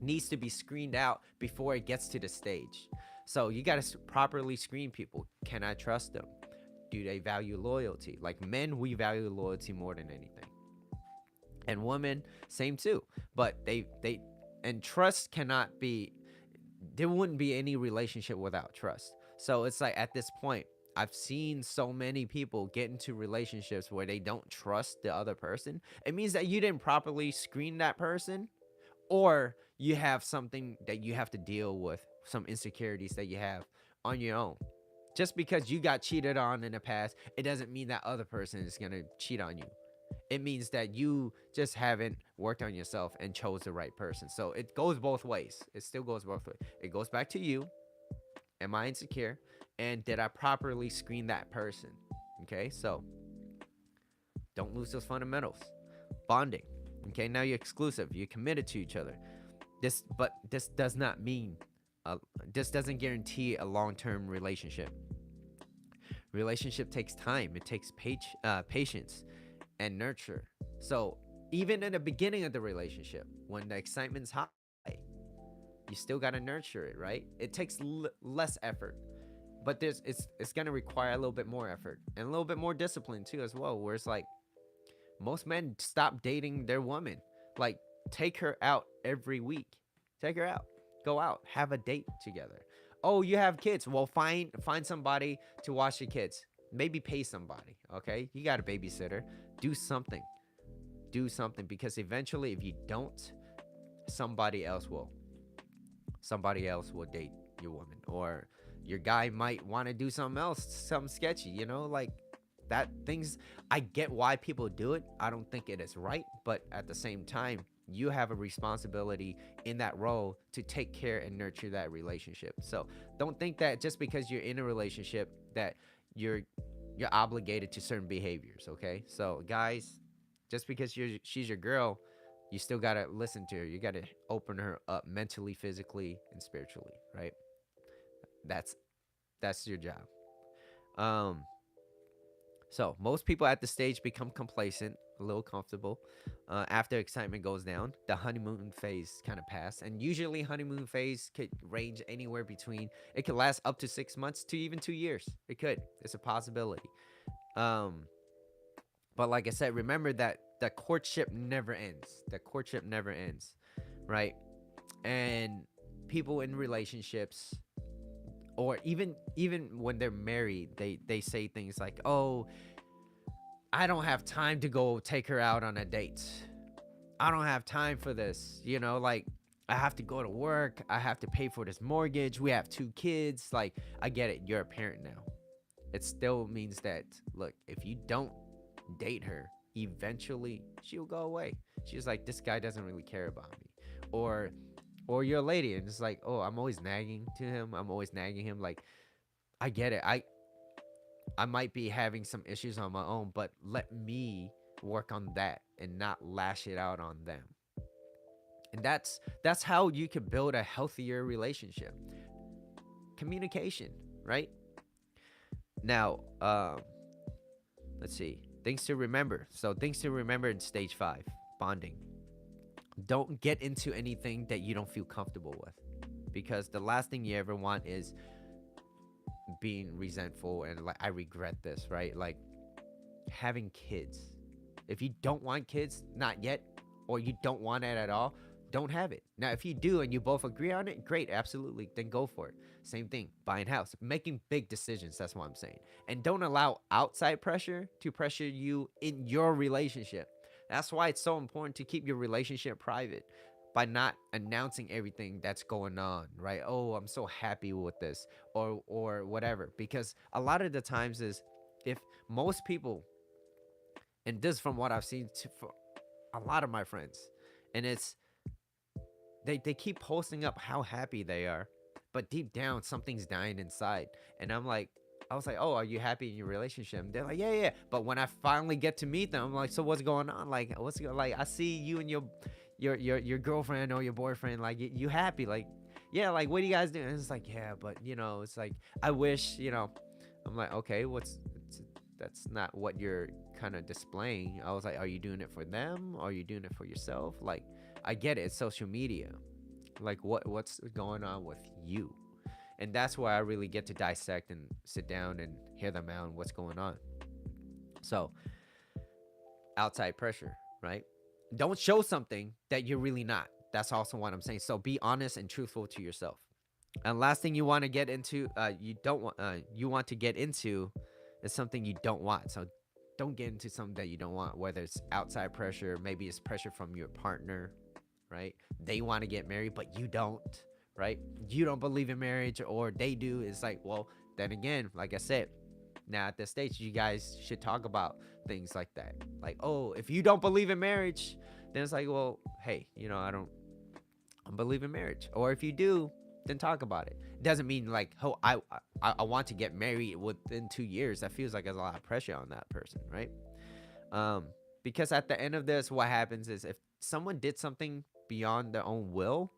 A: needs to be screened out before it gets to the stage. So you got to properly screen people. Can I trust them? Do they value loyalty? Like, men, we value loyalty more than anything, and women, same too. But they and trust cannot be. There wouldn't be any relationship without trust. So it's like, at this point, I've seen so many people get into relationships where they don't trust the other person. It means that you didn't properly screen that person, or you have something that you have to deal with, some insecurities that you have on your own. Just because you got cheated on in the past, it doesn't mean that other person is going to cheat on you. It means that you just haven't worked on yourself and chose the right person. So it goes both ways. It still goes both ways. It goes back to you. Am I insecure? And did I properly screen that person? Okay, so don't lose those fundamentals. Bonding. Okay, now you're exclusive. You're committed to each other. This does not mean, this doesn't guarantee a long-term relationship. Relationship takes time. It takes patience and nurture. So even in the beginning of the relationship, when the excitement's high, you still got to nurture it, right? It takes less effort, but it's going to require a little bit more effort and a little bit more discipline too as well, where it's like, most men stop dating their woman. Like, take her out every week. Take her out. Go out. Have a date together. Oh, you have kids. Well, find somebody to watch the kids. Maybe pay somebody, okay? You got a babysitter. Do something. Because eventually, if you don't, somebody else will date your woman, or your guy might want to do something else, something sketchy, like that things. I get why people do it. I don't think it is right, but at the same time, you have a responsibility in that role to take care and nurture that relationship. So don't think that just because you're in a relationship that you're you're obligated to certain behaviors, okay? So guys, just because she's your girl, you still got to listen to her. You got to open her up mentally, physically, and spiritually, right? That's that's your job. Um So most people at the stage become complacent, a little comfortable. After excitement goes down, the honeymoon phase kind of pass, and usually honeymoon phase could range anywhere between. It could last up to 6 months to even 2 years. It could. It's a possibility. Um, but like I said, remember that the courtship never ends. The courtship never ends, right? And people in relationships, or even when they're married, they say things like, "Oh, I don't have time to go take her out on a date. I don't have time for this." Like, I have to go to work. I have to pay for this mortgage. We have 2 kids. Like, I get it. You're a parent now. It still means that, look, if you don't date her, eventually she'll go away. She's like, this guy doesn't really care about me. Or, or you're a lady and it's like, oh, I'm always nagging to him. I'm always nagging him. Like, I get it. I might be having some issues on my own, but let me work on that and not lash it out on them. And that's how you can build a healthier relationship. Communication, right? Now, let's see. Things to remember. So things to remember in stage 5, bonding. Don't get into anything that you don't feel comfortable with, because the last thing you ever want is being resentful and like, I regret this, right? Like, having kids. If you don't want kids, not yet, or you don't want it at all, don't have it. Now, if you do and you both agree on it, great, absolutely, then go for it. Same thing, buying a house, making big decisions. That's what I'm saying. And don't allow outside pressure to pressure you in your relationship. That's why it's so important to keep your relationship private by not announcing everything that's going on, right? Oh, I'm so happy with this, or whatever. Because a lot of the times is, if most people, and this from what I've seen for a lot of my friends, and it's they keep posting up how happy they are, but deep down something's dying inside. And I was like, oh, are you happy in your relationship? And they're like, yeah, yeah. But when I finally get to meet them, I'm like, so what's going on? Like, like, I see you and your girlfriend or your boyfriend, like, you happy, like, yeah, like, what are you guys doing? And it's like, yeah, but it's like, I wish, I'm like, okay, that's not what you're kind of displaying. I was like, are you doing it for them? Are you doing it for yourself? Like, I get it, it's social media. Like, what's going on with you? And that's where I really get to dissect and sit down and hear them out and what's going on. So, outside pressure, right? Don't show something that you're really not. That's also what I'm saying. So be honest and truthful to yourself. And last thing you want to get into, you want to get into is something you don't want. So don't get into something that you don't want, whether it's outside pressure, maybe it's pressure from your partner, right? They want to get married, but you don't, right? You don't believe in marriage, or they do. It's like, well, then again, like I said, now at this stage, you guys should talk about things like that. Like, oh, if you don't believe in marriage, then it's like, well, hey, I don't believe in marriage. Or if you do, then talk about it. It doesn't mean like, oh, I want to get married within 2 years. That feels like there's a lot of pressure on that person, right? Because at the end of this, what happens is, if someone did something beyond their own will,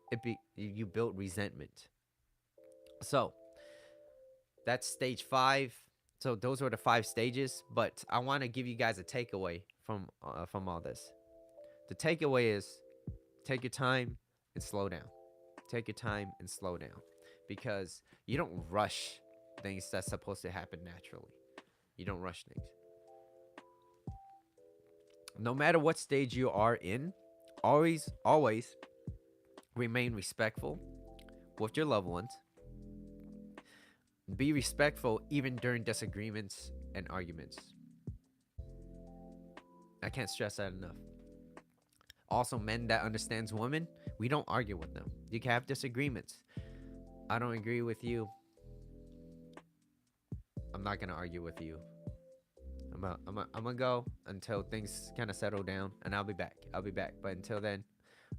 A: you build resentment. So that's stage 5. So those were the 5 stages. But I want to give you guys a takeaway from all this. The takeaway is, take your time and slow down. Take your time and slow down, because you don't rush things that's supposed to happen naturally. You don't rush things. No matter what stage you are in, always remain respectful with your loved ones. Be respectful even during disagreements and arguments. I can't stress that enough. Also, men that understands women, we don't argue with them. You can have disagreements. I don't agree with you, I'm not gonna argue with you. I'm gonna go until things kind of settle down, and I'll be back. I'll be back. But until then,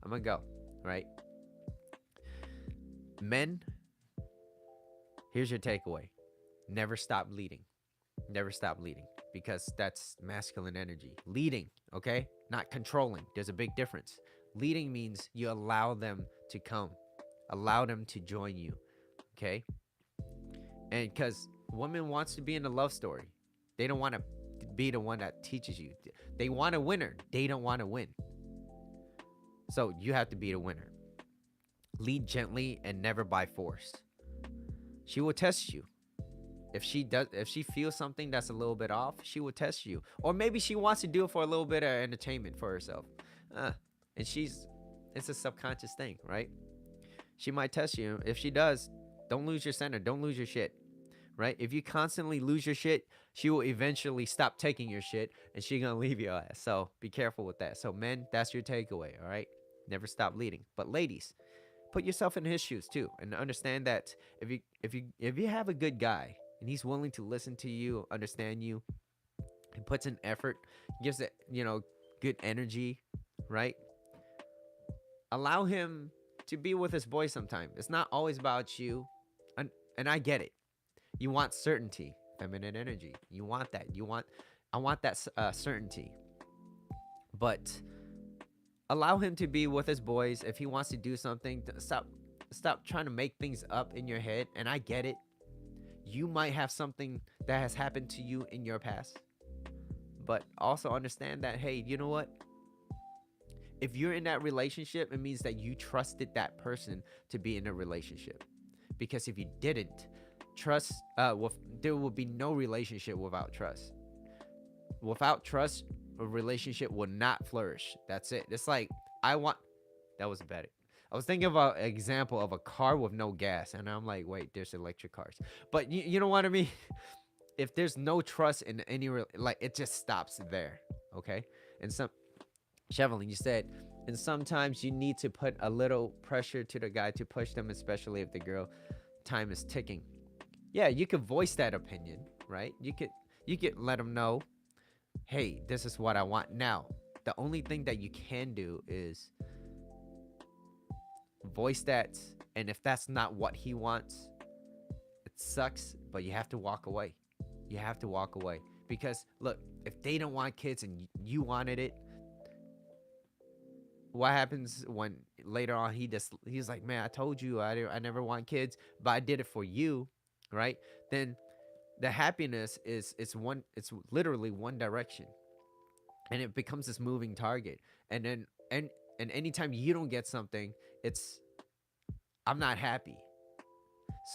A: I'm gonna go. Right, men. Here's your takeaway: never stop leading. Never stop leading, because that's masculine energy. Leading, okay, not controlling. There's a big difference. Leading means you allow them to come, allow them to join you. Okay, and because women wants to be in a love story, they don't want to be the one that teaches you. They want a winner, they don't want to win. So you have to be the winner. Lead gently and never by force. She will test you. If she feels something that's a little bit off, she will test you. Or maybe she wants to do it for a little bit of entertainment for herself. uh, and she's It's a subconscious thing, right? She might test you. If she does, don't lose your center, don't lose your shit. Right? If you constantly lose your shit, she will eventually stop taking your shit, and she gonna leave your ass. So be careful with that. So men, that's your takeaway. All right, never stop leading. But ladies, put yourself in his shoes too, and understand that if you have a good guy and he's willing to listen to you, understand you, and puts in effort, gives it, good energy, right? Allow him to be with his boy sometime. It's not always about you. And I get it. You want certainty, feminine energy. You want that. I want that certainty. But allow him to be with his boys. If he wants to do something, stop trying to make things up in your head. And I get it. You might have something that has happened to you in your past. But also understand that, hey, you know what? If you're in that relationship, it means that you trusted that person to be in a relationship. Because if you didn't, there will be no relationship without trust. Without trust, a relationship will not flourish. That's it. It's like, I want, that was bad. I was thinking about an example of a car with no gas, and I'm like, wait, there's electric cars. But you know what I mean? If there's no trust in any, like, it just stops there. Okay? And Chevelin, you said, and sometimes you need to put a little pressure to the guy to push them, especially if the girl time is ticking. Yeah, you could voice that opinion, right? You could let them know, hey, this is what I want. Now, the only thing that you can do is voice that, and if that's not what he wants, it sucks, but you have to walk away. You have to walk away, because look, if they don't want kids and you wanted it, what happens when later on he's like, man, I told you I never want kids, but I did it for you, right? Then the happiness it's literally one direction, and it becomes this moving target. And then and anytime you don't get something, it's, I'm not happy.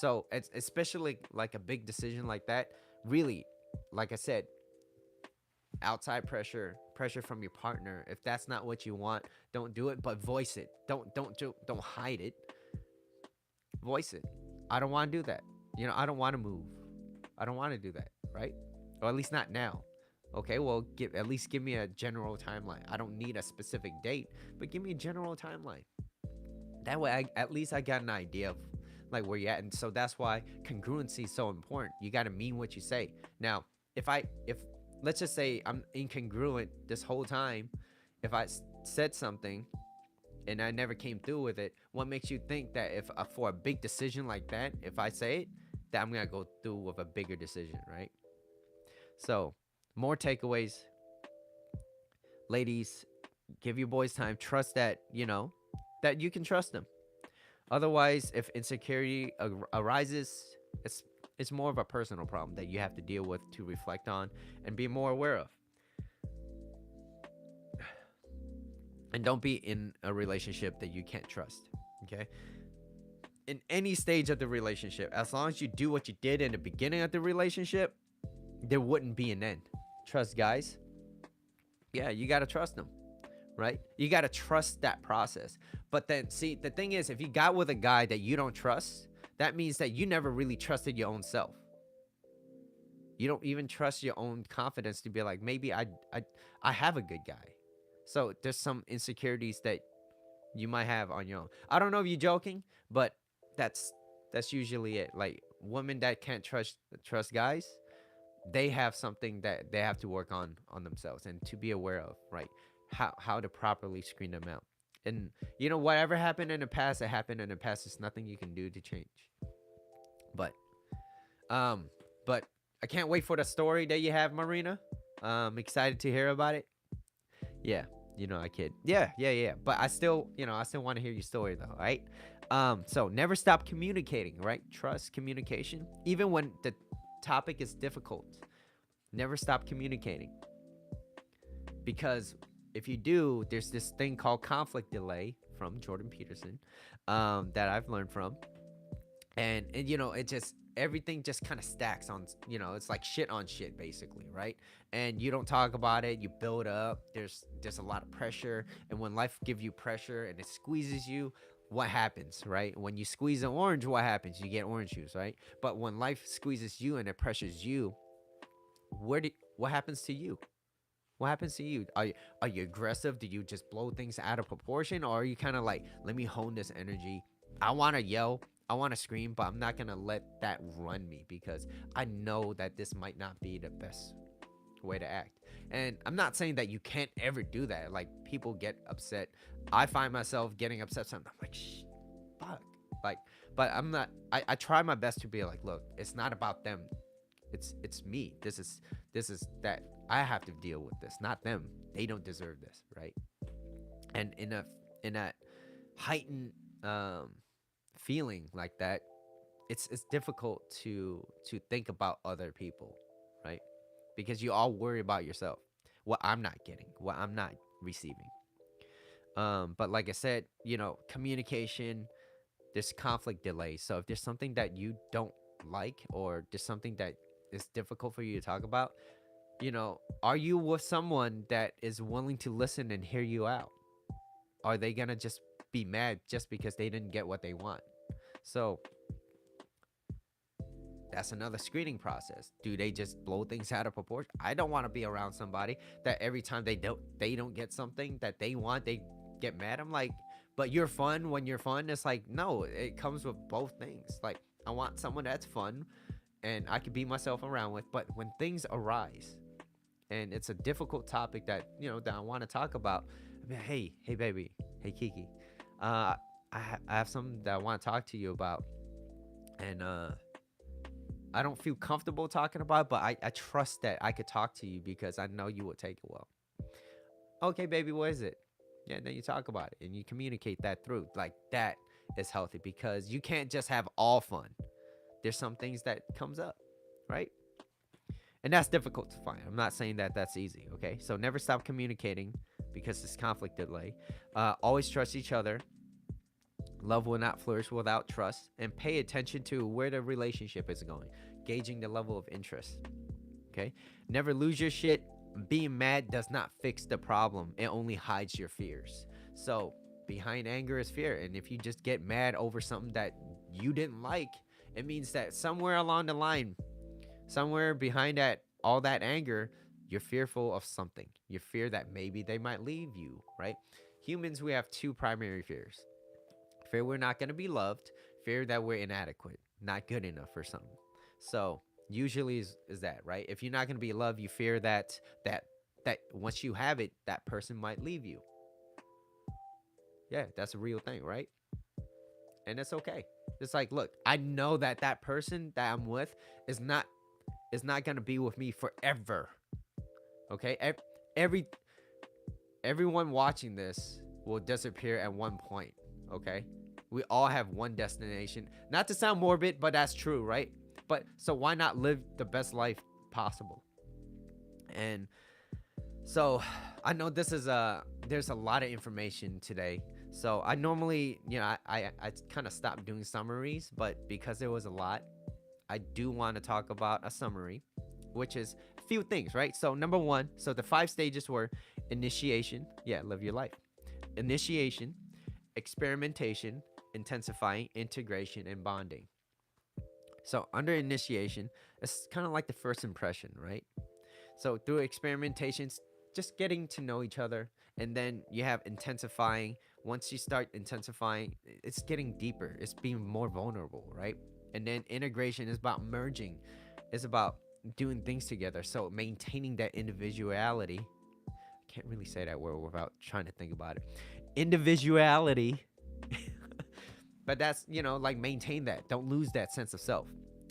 A: So it's especially like a big decision like that, really, like I said, outside pressure from your partner. If that's not what you want, don't do it, but voice it. Don't hide it. Voice it. I don't want to do that. I don't want to move. I don't want to do that, right? Or at least not now. Okay, well, at least give me a general timeline. I don't need a specific date, but give me a general timeline. That way, at least I got an idea of like where you're at. And so that's why congruency is so important. You got to mean what you say. Now, if let's just say I'm incongruent this whole time, if I said something and I never came through with it, what makes you think that if for a big decision like that, if I say it, that I'm gonna go through with a bigger decision, right? So, more takeaways, ladies. Give your boys time. Trust that that you can trust them. Otherwise, if insecurity arises, it's more of a personal problem that you have to deal with, to reflect on and be more aware of. And don't be in a relationship that you can't trust. Okay? In any stage of the relationship, as long as you do what you did in the beginning of the relationship, there wouldn't be an end. Trust, guys. Yeah, you got to trust them, right? You got to trust that process. But then, see, the thing is, if you got with a guy that you don't trust, that means that you never really trusted your own self. You don't even trust your own confidence to be like, maybe I have a good guy. So there's some insecurities that you might have on your own. I don't know if you're joking, but that's That's usually it. Like women that can't trust guys, they have something that they have to work on themselves and to be aware of, right? How to properly screen them out. And whatever happened in the past, it happened in the past. There's nothing you can do to change. But um, but I can't wait for the story that you have, Marina. Excited to hear about it. Yeah, I kid. Yeah, yeah, yeah. But I still want to hear your story though, right? So never stop communicating, right? Trust communication, even when the topic is difficult. Never stop communicating because if you do, there's this thing called conflict delay from Jordan Peterson, that I've learned from, and it just everything just kind of stacks on, it's like shit on shit basically, right? And you don't talk about it, you build up, there's a lot of pressure, and when life gives you pressure and it squeezes you, what happens, right? When you squeeze an orange, what happens? You get orange juice, right? But when life squeezes you and it pressures you, what happens to you? What happens to you? Are you aggressive? Do you just blow things out of proportion, or are you kind of like, let me hone this energy? I want to yell, I want to scream, but I'm not gonna let that run me because I know that this might not be the best way to act. And I'm not saying that you can't ever do that. Like people get upset. I find myself getting upset sometimes. I'm like, shh, fuck. Like, but I'm not. I try my best to be like, look, it's not about them. It's me. This is that I have to deal with this, not them. They don't deserve this, right? And in that heightened feeling like that, it's difficult to think about other people, right? Because you all worry about yourself. What I'm not getting, what I'm not receiving. But like I said, communication, there's conflict delay. So if there's something that you don't like, or there's something that is difficult for you to talk about, are you with someone that is willing to listen and hear you out? Are they gonna just be mad just because they didn't get what they want? So that's another screening process. Do they just blow things out of proportion? I don't want to be around somebody that every time they don't get something that they want, they get mad. I'm like, but you're fun when you're fun. It's like, no, it comes with both things. Like, I want someone that's fun and I can be myself around with, but when things arise and it's a difficult topic that I want to talk about, I mean, hey baby, hey Kiki, I have something that I want to talk to you about, and I don't feel comfortable talking about it, but I trust that I could talk to you because I know you would take it well. Okay, baby, what is it? Yeah, then you talk about it and you communicate that through. Like that is healthy because you can't just have all fun. There's some things that comes up, right? And that's difficult to find. I'm not saying that that's easy, okay? So never stop communicating because it's conflict delay. Always trust each other. Love will not flourish without trust. And pay attention to where the relationship is going, gauging the level of interest, okay? Never lose your shit. Being mad does not fix the problem, it only hides your fears. So behind anger is fear. And if you just get mad over something that you didn't like, it means that somewhere along the line, somewhere behind that, all that anger, you're fearful of something. You fear that maybe they might leave you, right? Humans, we have two primary fears: fear we're not going to be loved, fear that we're inadequate, not good enough for something. So usually is that, right? If you're not going to be loved, you fear that once you have it, that person might leave you. Yeah, that's a real thing, right? And it's okay. It's like, look, I know that that person that I'm with is not gonna be with me forever. Okay, every everyone watching this will disappear at one point. Okay, we all have one destination. Not to sound morbid, but that's true, right? But so why not live the best life possible? And so I know there's a lot of information today. So I normally, I kind of stopped doing summaries, but because there was a lot, I do want to talk about a summary, which is a few things, right? So number one, so the 5 stages were initiation, yeah, live your life. Initiation, experimentation, intensifying, integration, and bonding. So under initiation, it's kind of like the first impression, right? So through experimentations, just getting to know each other, and then you have intensifying, once you start intensifying, it's getting deeper. It's being more vulnerable, right? And then integration is about merging. It's about doing things together. So maintaining that individuality. I can't really say that word without trying to think about it. Individuality. But that's, like maintain that. Don't lose that sense of self.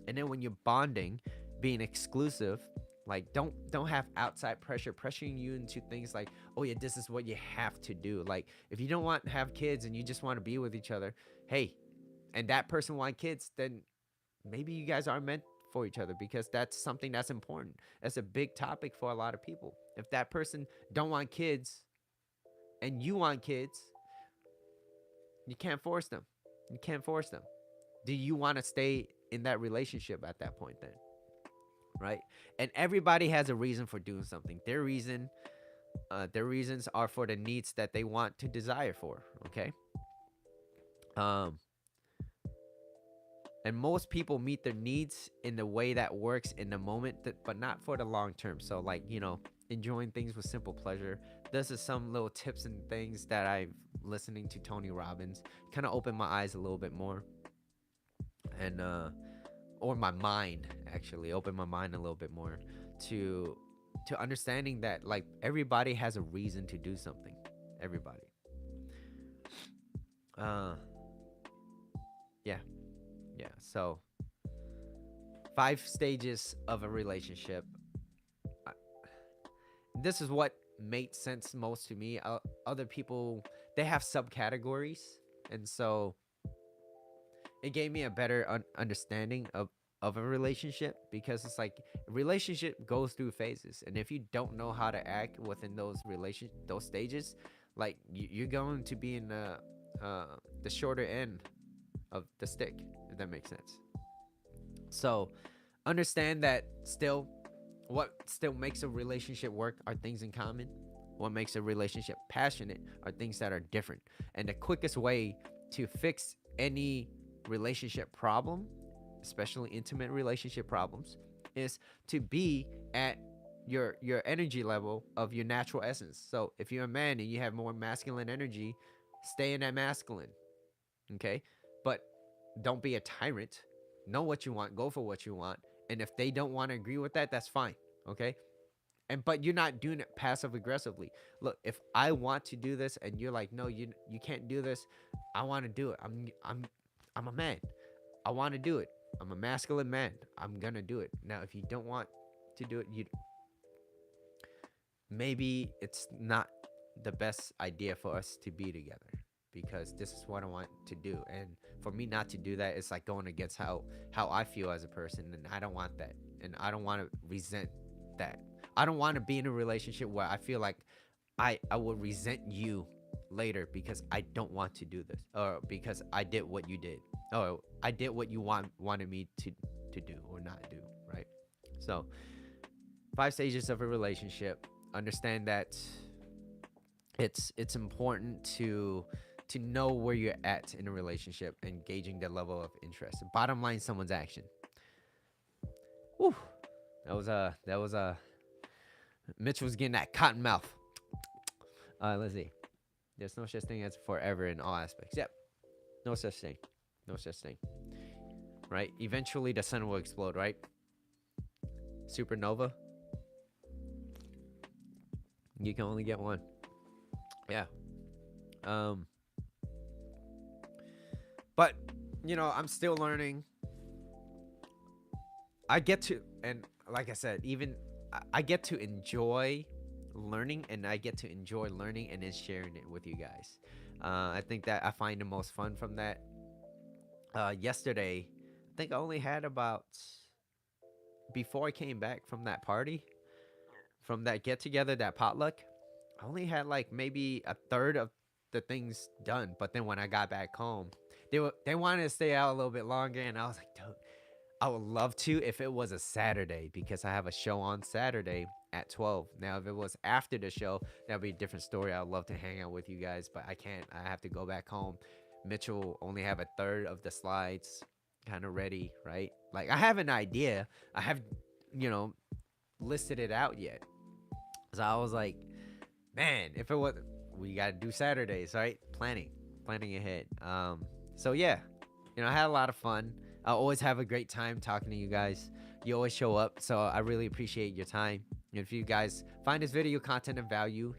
A: And then when you're bonding, being exclusive, like don't have outside pressure pressuring you into things like, oh yeah, this is what you have to do. Like if you don't want to have kids and you just want to be with each other, hey, and that person want kids, then maybe you guys are meant for each other, because that's something that's important. That's a big topic for a lot of people. If that person don't want kids and you want kids, you can't force them. You can't force them. Do you want to stay in that relationship at that point then? Right? And everybody has a reason for doing something. Their reasons are for the needs that they want to desire for. Okay. Um, and most people meet their needs in the way that works in the moment, but not for the long term. So, like, enjoying things with simple pleasure. This is some little tips and things that I've listening to Tony Robbins kind of opened my eyes a little bit more, and or my mind actually opened my mind a little bit more to understanding that like everybody has a reason to do something. Everybody. Uh, yeah, yeah. So 5 stages of a relationship. I, this is what made sense most to me. Other people, they have subcategories, and so it gave me a better understanding of a relationship, because it's like a relationship goes through phases, and if you don't know how to act within those stages, like you're going to be in the shorter end of the stick, if that makes sense. So understand that still, what still makes a relationship work are things in common. What makes a relationship passionate are things that are different. And the quickest way to fix any relationship problem, especially intimate relationship problems, is to be at your energy level of your natural essence. So if you're a man and you have more masculine energy, stay in that masculine. Okay? But don't be a tyrant. Know what you want, go for what you want. And if they don't want to agree with that, that's fine. Okay? And but you're not doing it passive aggressively. Look, if I want to do this and you're like, no, you can't do this, I want to do it. I'm a man. I want to do it. I'm a masculine man. I'm gonna do it. Now, if you don't want to do it, you maybe it's not the best idea for us to be together, because this is what I want to do. And for me not to do that, it's like going against how I feel as a person, and I don't want that. And I don't want to resent that. I don't want to be in a relationship where I feel like I will resent you later because I don't want to do this, or because I did what you did, or I did what you wanted me to do or not do, right? So 5 stages of a relationship. Understand that it's important to know where you're at in a relationship and gauging the level of interest. Bottom line, someone's action. Whew. That was Mitch was getting that cotton mouth. Let's see. There's no such thing as forever in all aspects. Yep. No such thing. No such thing. Right? Eventually the sun will explode, right? Supernova. You can only get one. Yeah. But I'm still learning. I get to, and like I said, even I get to enjoy learning, and I get to enjoy learning and then sharing it with you guys. I think that I find the most fun from that. Yesterday, I think I only had about, before I came back from that party, from that get together, that potluck, I only had like maybe a third of the things done. But then when I got back home, they wanted to stay out a little bit longer, and I was like, dude, I would love to if it was a Saturday, because I have a show on Saturday at 12. Now, if it was after the show, that'd be a different story. I'd love to hang out with you guys, but I can't. I have to go back home. Mitchell only have a third of the slides kind of ready, right? Like, I have an idea. I have, listed it out yet. So I was like, man, if it was, we got to do Saturdays, right? Planning ahead. So yeah, I had a lot of fun. I always have a great time talking to you guys. You always show up, so I really appreciate your time. And if you guys find this video content of value,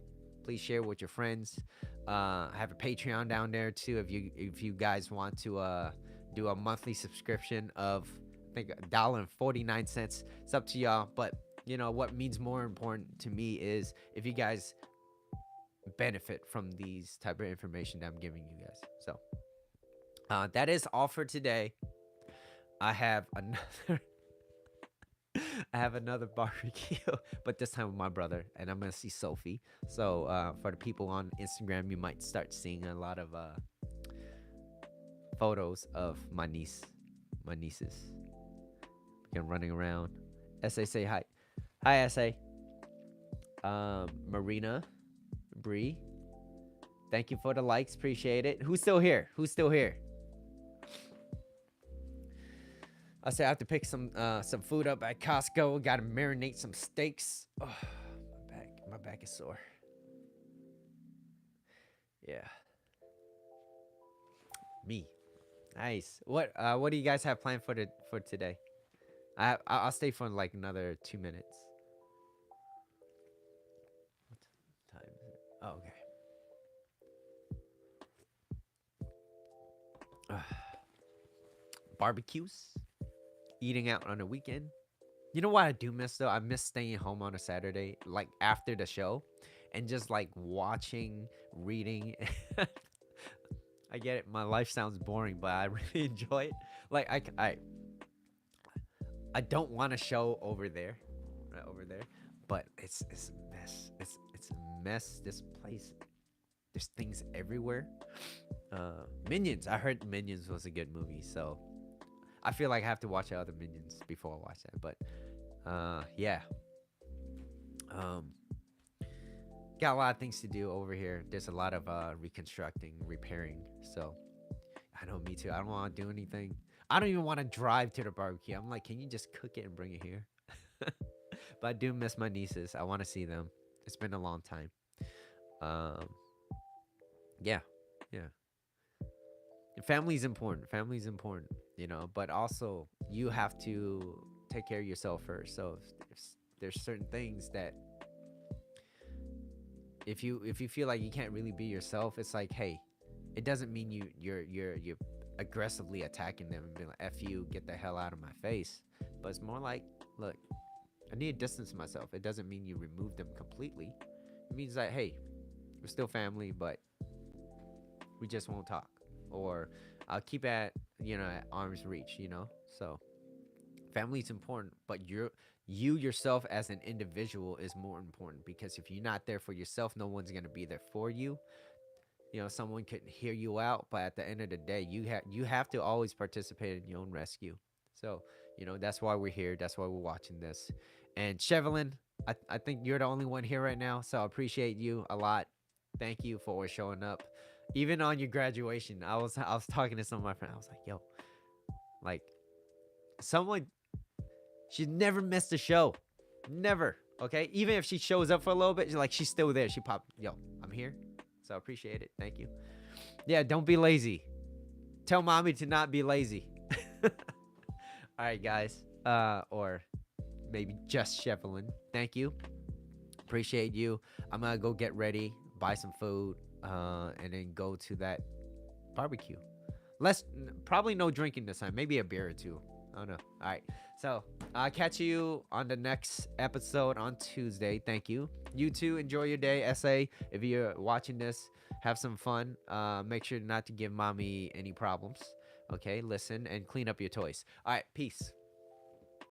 A: please share with your friends. I have a Patreon down there too. If you guys want to do a monthly subscription of, I think, $1.49. It's up to y'all. But what means more important to me is if you guys benefit from these type of information that I'm giving you guys. So that is all for today. I have another I have another barbecue, but this time with my brother, and I'm gonna see Sophie. So for the people on Instagram, you might start seeing a lot of photos of my nieces, again, running around. SA, say hi. Hi, SA. Marina, Bree, thank you for the likes, appreciate it. Who's still here? I said I have to pick some food up at Costco. Got to marinate some steaks. Oh, my back is sore. Yeah. Me. Nice. What do you guys have planned for today? I'll stay for like another 2 minutes. What time is it? Oh, okay. Barbecues. Eating out on the weekend. You know what I do miss though? I miss staying home on a Saturday, like after the show, and just like watching, reading. I get it. My life sounds boring, but I really enjoy it. Like I don't want a show over there, right over there, but it's a mess. It's a mess. This place. There's things everywhere. Minions. I heard Minions was a good movie, so I feel like I have to watch the other Minions before I watch that. But yeah. Got a lot of things to do over here. There's a lot of reconstructing, repairing. So I know, me too. I don't want to do anything. I don't even want to drive to the barbecue. I'm like, can you just cook it and bring it here? But I do miss my nieces. I want to see them. It's been a long time. Yeah. Family's important. But also you have to take care of yourself first. So if there's certain things that if you feel like you can't really be yourself, it's like, hey, it doesn't mean you're aggressively attacking them and being like, F you, get the hell out of my face. But it's more like, look, I need to distance myself. It doesn't mean you remove them completely. It means that, hey, we're still family, but we just won't talk. Or I'll keep at arm's reach, So family's important, but you yourself as an individual is more important, because if you're not there for yourself, no one's gonna be there for you. Someone could hear you out, but at the end of the day, you have to always participate in your own rescue. So that's why we're here. That's why we're watching this. And Chevelin, I think you're the only one here right now, so I appreciate you a lot. Thank you for always showing up. Even on your graduation, I was talking to some of my friends. I was like, yo, like, someone, she never missed a show. Never. Okay? Even if she shows up for a little bit, she's still there. She popped, yo, I'm here. So I appreciate it. Thank you. Yeah, don't be lazy. Tell mommy to not be lazy. All right, guys. Or maybe just Chevelin. Thank you. Appreciate you. I'm going to go get ready, buy some food, and then go to that barbecue. Probably no drinking this time. Maybe a beer or two. I don't know. All right. So I'll catch you on the next episode on Tuesday. Thank you. You too. Enjoy your day. SA, if you're watching this, have some fun. Make sure not to give mommy any problems. Okay. Listen and clean up your toys. All right. Peace.